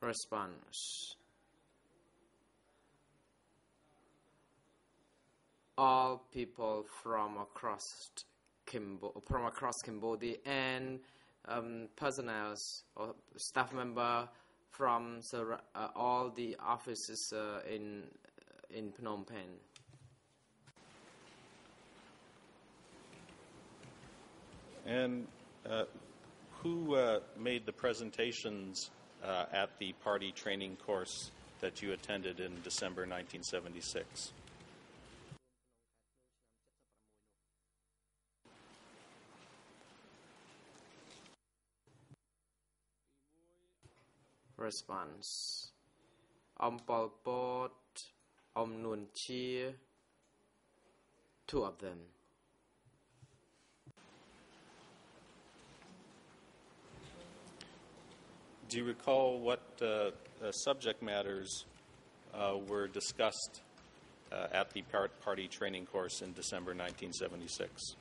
Response: all people from across Cambodia and personnel or staff member from all the offices in Phnom Penh. And who made the presentations at the party training course that you attended in December 1976? Response. Pol Pot, Nun Chia, two of them. Do you recall what subject matters were discussed at the party training course in December 1976?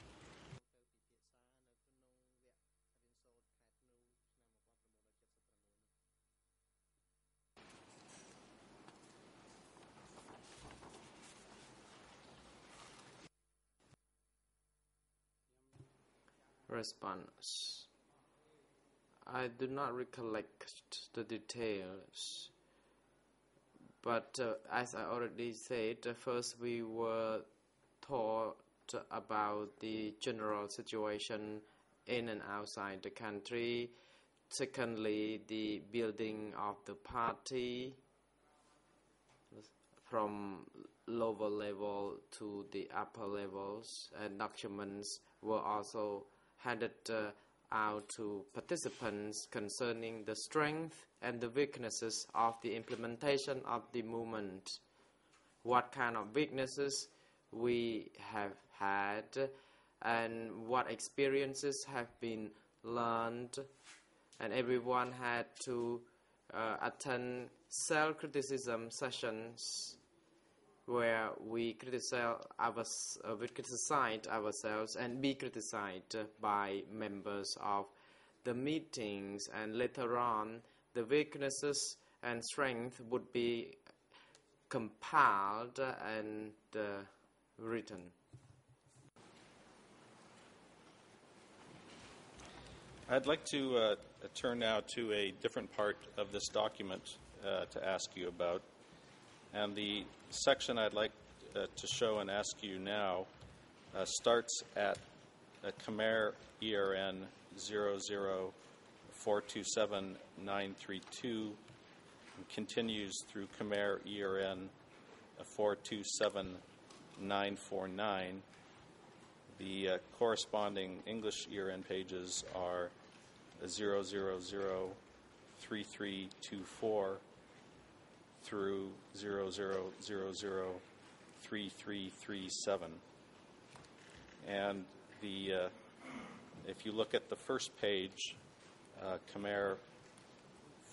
Response. I do not recollect the details, but as I already said, first we were taught about the general situation in and outside the country. Secondly, the building of the party from lower level to the upper levels, and documents were also handed out to participants concerning the strength and the weaknesses of the implementation of the movement. What kind of weaknesses we have had and what experiences have been learned, and everyone had to attend self-criticism sessions where we criticize ourselves and be criticized by members of the meetings, and later on the weaknesses and strength would be compiled and written. I'd like to turn now to a different part of this document to ask you about. And the section I'd like to show and ask you now starts at Khmer ERN 00427-932 and continues through Khmer ERN 427-949. The corresponding English ERN pages are 0003324 through 00003337. And if you look at the first page, Khmer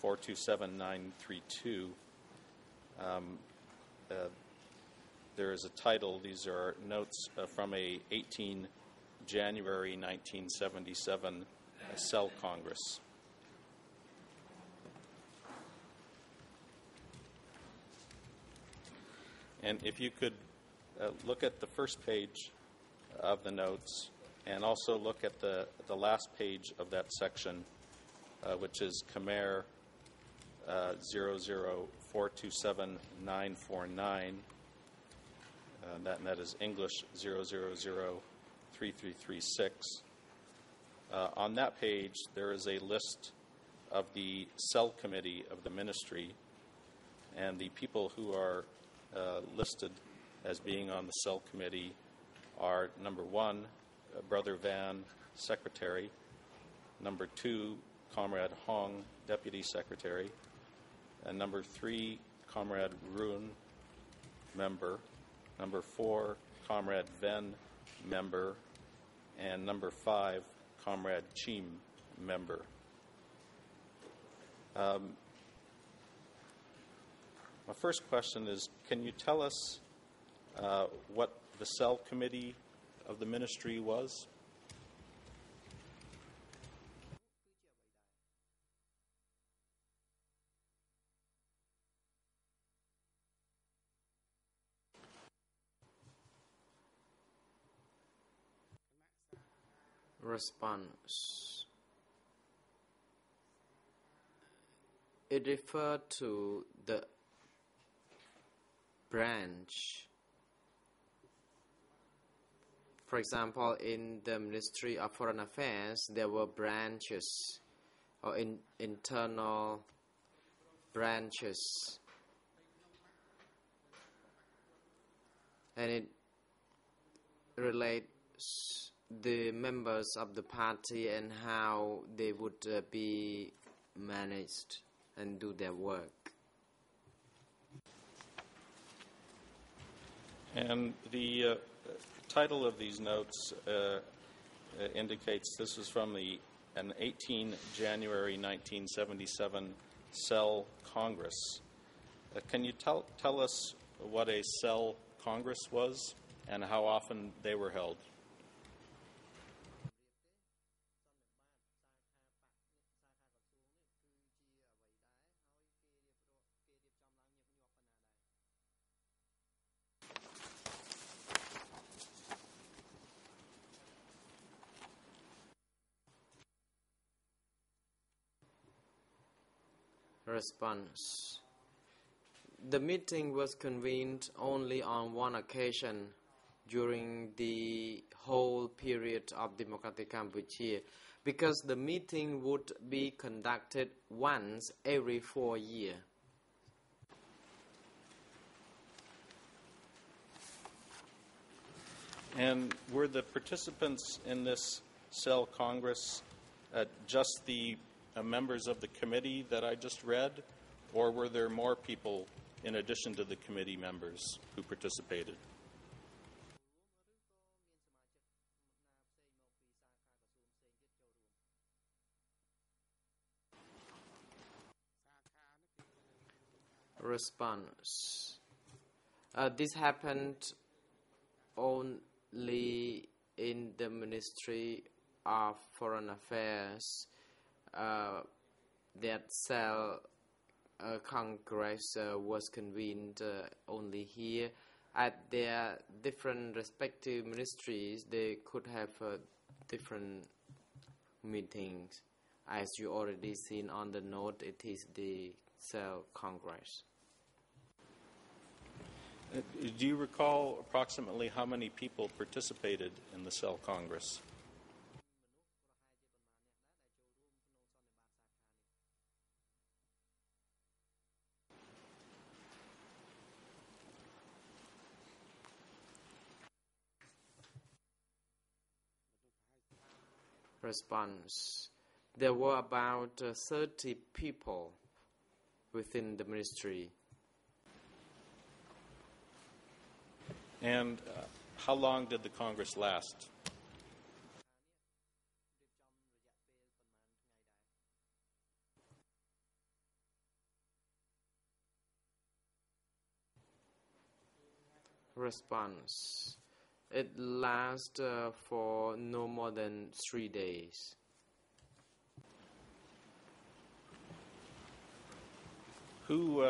427932, there is a title. These are notes from a 18 January 1977 Cell Congress. And if you could look at the first page of the notes and also look at the last page of that section, which is Khmer 00427-949, that is English 0003336. On that page, there is a list of the cell committee of the ministry, and the people who are listed as being on the cell committee are number 1, Brother Van, Secretary; number 2, Comrade Hong, Deputy Secretary; and number 3, Comrade Rune, Member; number 4, Comrade Ven, Member; and number 5, Comrade Chim, Member. My first question is, can you tell us what the cell committee of the ministry was? Response. It referred to the branch. For example, in the Ministry of Foreign Affairs, there were branches or internal branches, and it relates the members of the party and how they would be managed and do their work. And the title of these notes indicates this is from an 18 January 1977 Cell Congress. Can you tell us what a Cell Congress was and how often they were held? Response. The meeting was convened only on one occasion during the whole period of Democratic Cambodia, because the meeting would be conducted once every 4 years. And were the participants in this Cell Congress just the members of the committee that I just read, or were there more people in addition to the committee members who participated? Response. This happened only in the Ministry of Foreign Affairs. That Cell Congress was convened only here. At their different respective ministries, they could have different meetings. As you already seen on the note, it is the Cell Congress. Do you recall approximately how many people participated in the Cell Congress? Response. There were about 30 people within the ministry. And how long did the Congress last? Response. It lasts for no more than 3 days. Who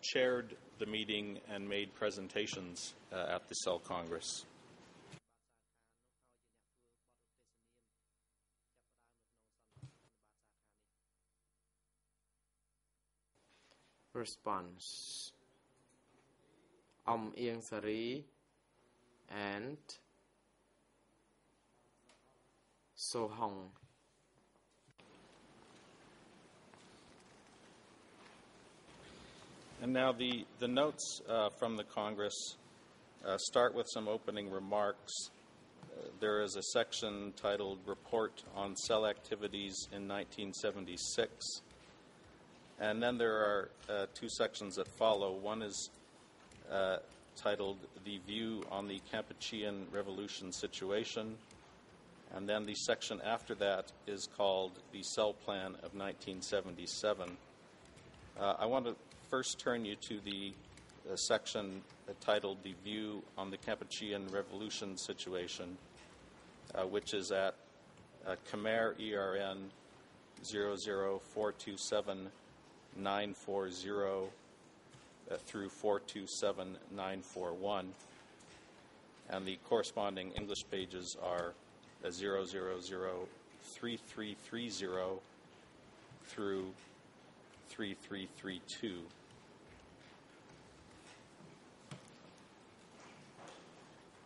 chaired the meeting and made presentations at the Cell Congress? Response. Evidentiary and So Hong. And now the notes from the Congress start with some opening remarks. There is a section titled Report on Cell Activities in 1976. And then there are two sections that follow. One is titled The View on the Kampuchean Revolution Situation. And then the section after that is called The Cell Plan of 1977. I want to first turn you to the section titled The View on the Kampuchean Revolution Situation, which is at Khmer ERN 00427-940 through 427941. And the corresponding English pages are 0003330 through 3332.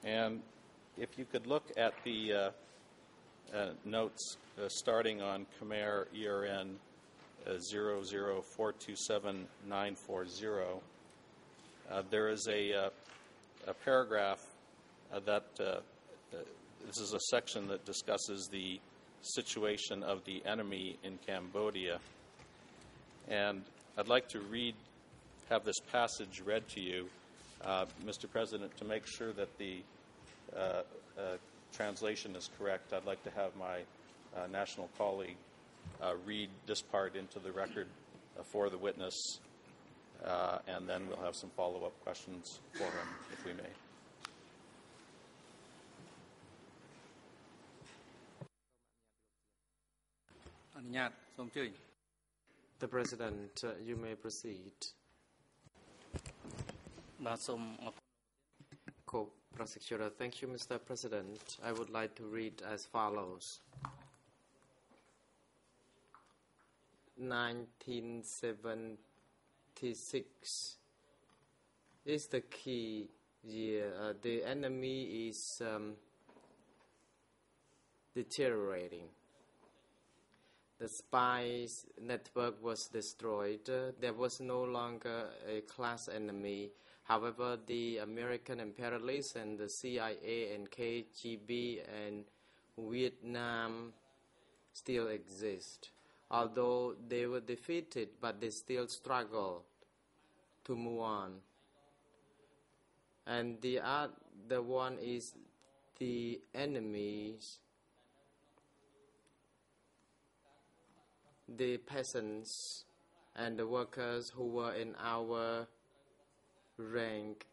And if you could look at the notes starting on Khmer ERN 00427-940, there is a paragraph that this is a section that discusses the situation of the enemy in Cambodia. And I'd like to have this passage read to you, Mr. President, to make sure that the translation is correct. I'd like to have my national colleague read this part into the record for the witness, and then we'll have some follow-up questions for him, if we may. The President, you may proceed. Co-prosecutor, thank you, Mr. President. I would like to read as follows. 1976 is the key year. The enemy is deteriorating. The spies network was destroyed. There was no longer a class enemy. However, the American imperialists and the CIA and KGB and Vietnam still exist. Although they were defeated, but they still struggled to move on. And the other one is the enemies, the peasants and the workers who were in our rank,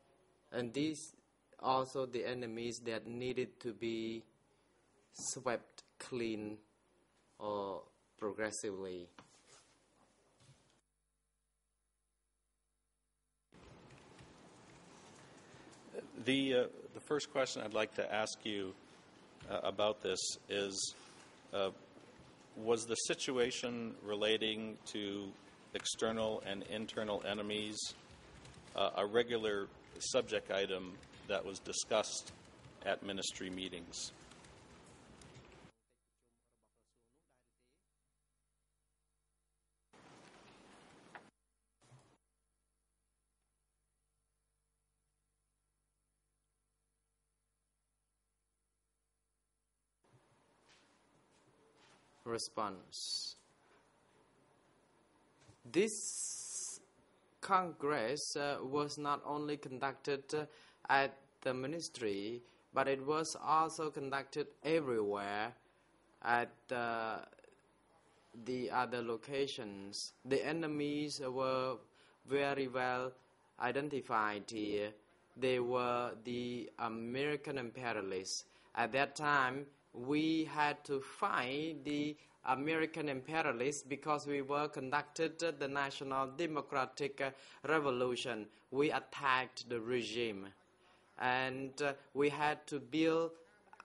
and these also the enemies that needed to be swept clean or progressively. The first question I'd like to ask you about this is, was the situation relating to external and internal enemies a regular subject item that was discussed at ministry meetings? Response. This Congress was not only conducted at the ministry, but it was also conducted everywhere at the other locations. The enemies were very well identified here. They were the American imperialists. At that time, we had to fight the American imperialists because we were conducted the National Democratic Revolution. We attacked the regime, and we had to build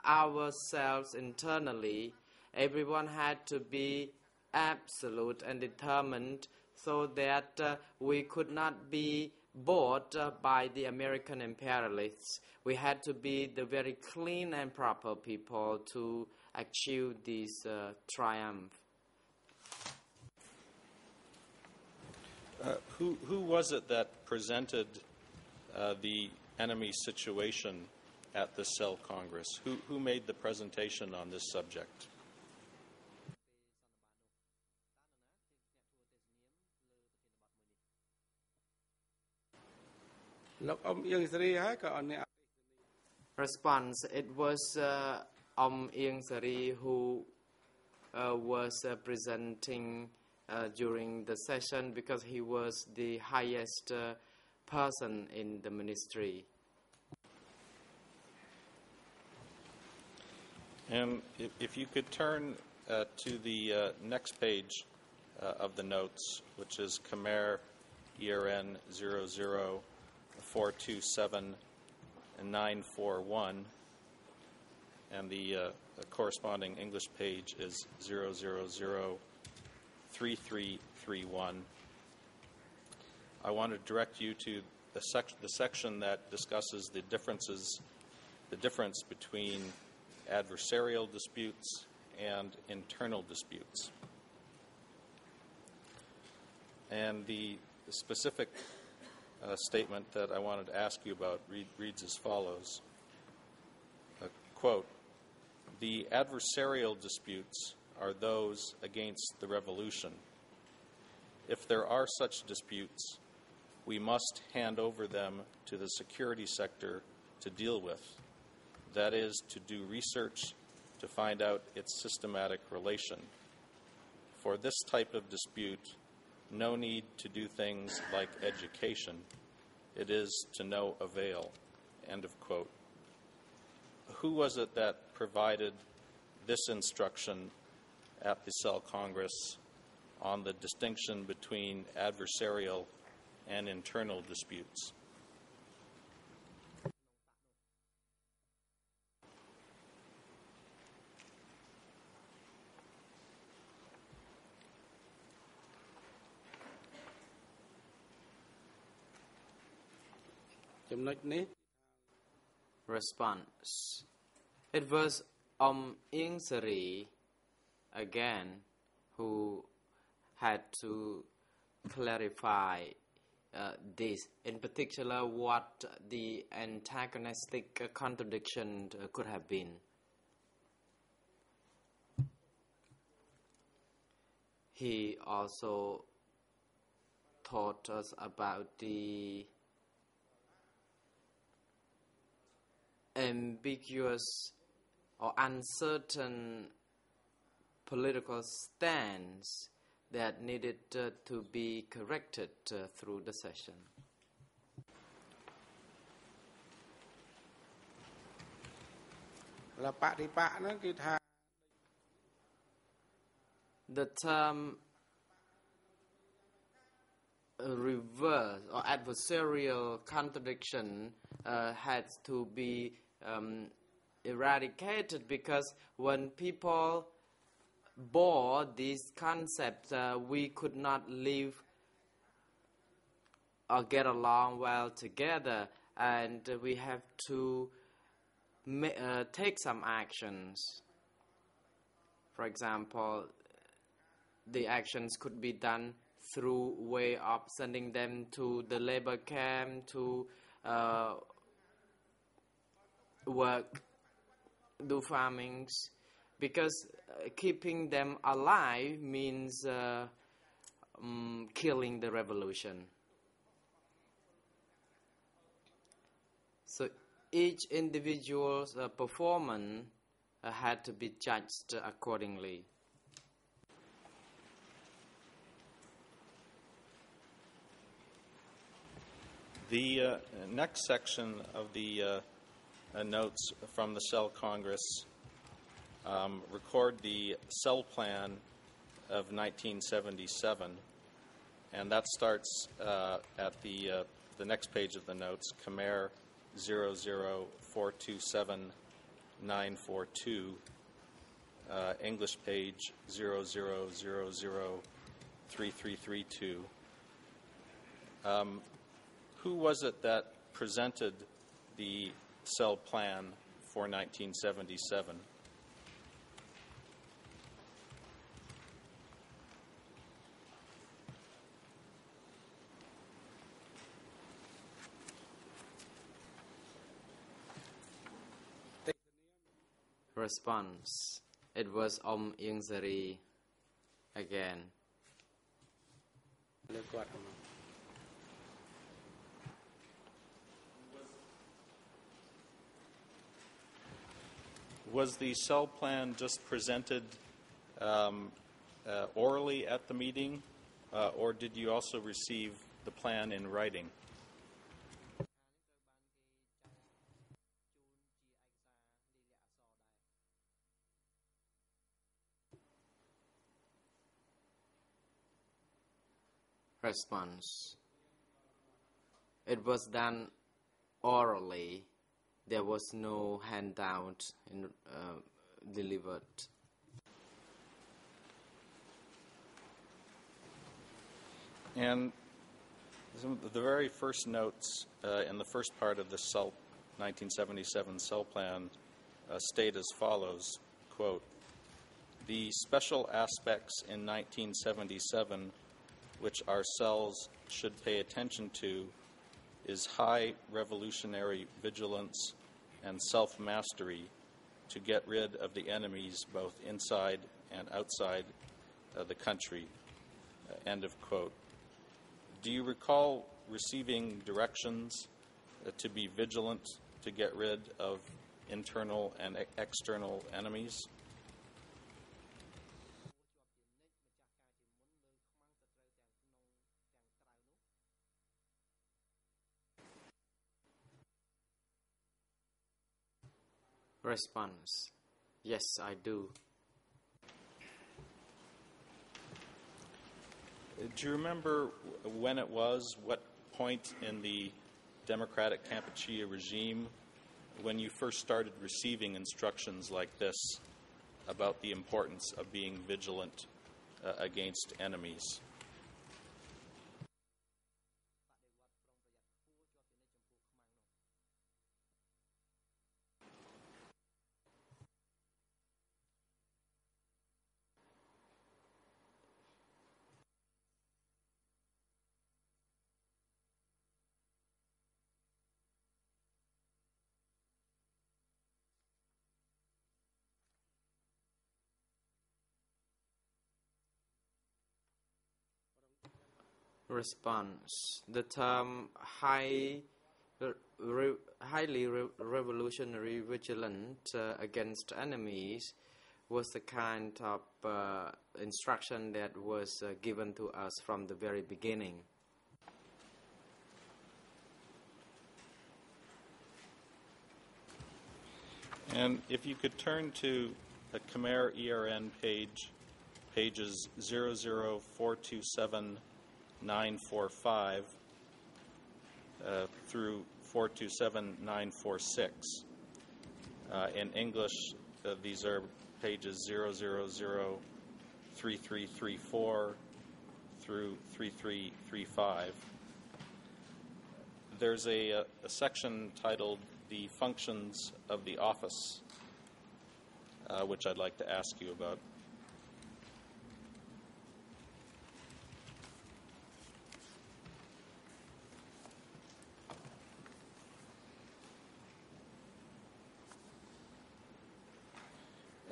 ourselves internally. Everyone had to be absolute and determined so that we could not be bought by the American imperialists. We had to be the very clean and proper people to achieve this triumph. Who was it that presented the enemy situation at the Cell Congress? Who made the presentation on this subject? Response. It was Ieng Sari who was presenting during the session because he was the highest person in the ministry. And if you could turn to the next page of the notes, which is Khmer ERN 00427-941, and the corresponding English page is 0003331. I want to direct you to the section that discusses the difference between adversarial disputes and internal disputes. And the specific statement that I wanted to ask you about reads as follows. Quote, "The adversarial disputes are those against the revolution. If there are such disputes, we must hand over them to the security sector to deal with. That is, to do research to find out its systematic relation. For this type of dispute, no need to do things like education. It is to no avail." End of quote. Who was it that provided this instruction at the Cell Congress on the distinction between adversarial and internal disputes? Response. It was Ieng Sari again who had to clarify this, in particular what the antagonistic contradiction could have been. He also taught us about the ambiguous or uncertain political stance that needed to be corrected through the session. The term reverse or adversarial contradiction had to be eradicated, because when people bore these concepts, we could not live or get along well together, and we have to take some actions. For example, the actions could be done through way of sending them to the labor camp to work, do farmings, because keeping them alive means killing the revolution. So each individual's performance had to be judged accordingly. The next section of the notes from the Cell Congress record the Cell Plan of 1977, and that starts at the next page of the notes, Khmer 00427-942, English page 00003332. Who was it that presented the Cell Plan for 1977? Response. It was Ieng Sari again. Was the Cell Plan just presented orally at the meeting, or did you also receive the plan in writing? Response. It was done orally. There was no handout delivered. And the very first notes in the first part of the 1977 Cell Plan state as follows, quote, "The special aspects in 1977 which our cells should pay attention to is high revolutionary vigilance and self-mastery to get rid of the enemies both inside and outside the country. End of quote. Do you recall receiving directions to be vigilant to get rid of internal and external enemies? Response: Yes, I do. Do you remember when it was, what point in the democratic Kampuchea regime, when you first started receiving instructions like this about the importance of being vigilant against enemies? Response: The term highly revolutionary vigilant against enemies was the kind of instruction that was given to us from the very beginning. And if you could turn to the Khmer ERN pages 00427-945 through 427946. In English, these are pages 0003334 through 3335. There's a section titled "The Functions of the Office," which I'd like to ask you about.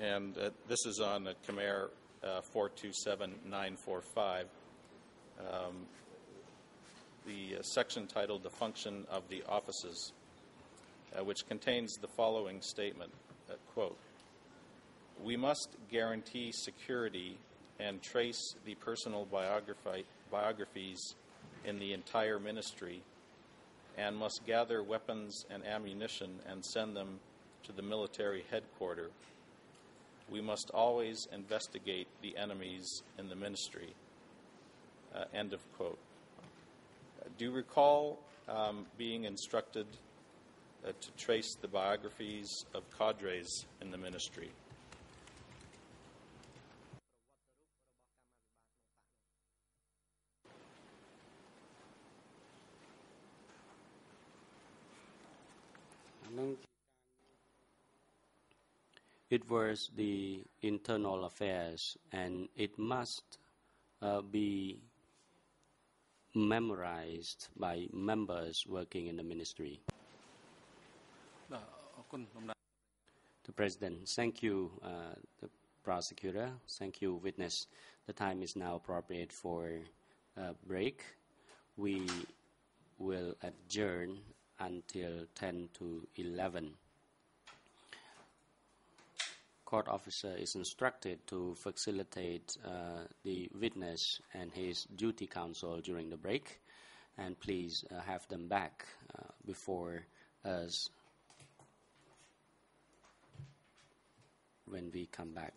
And this is on Khmer 427945. The section titled "The Function of the Offices," which contains the following statement, quote, "We must guarantee security and trace the personal biographies in the entire ministry, and must gather weapons and ammunition and send them to the military headquarters. We must always investigate the enemies in the ministry." End of quote. Do you recall being instructed to trace the biographies of cadres in the ministry? It was the internal affairs, and it must be memorized by members working in the ministry. The President, thank you, the prosecutor. Thank you, witness. The time is now appropriate for a break. We will adjourn until 10 to 11. Court officer is instructed to facilitate the witness and his duty counsel during the break, and please have them back before us when we come back.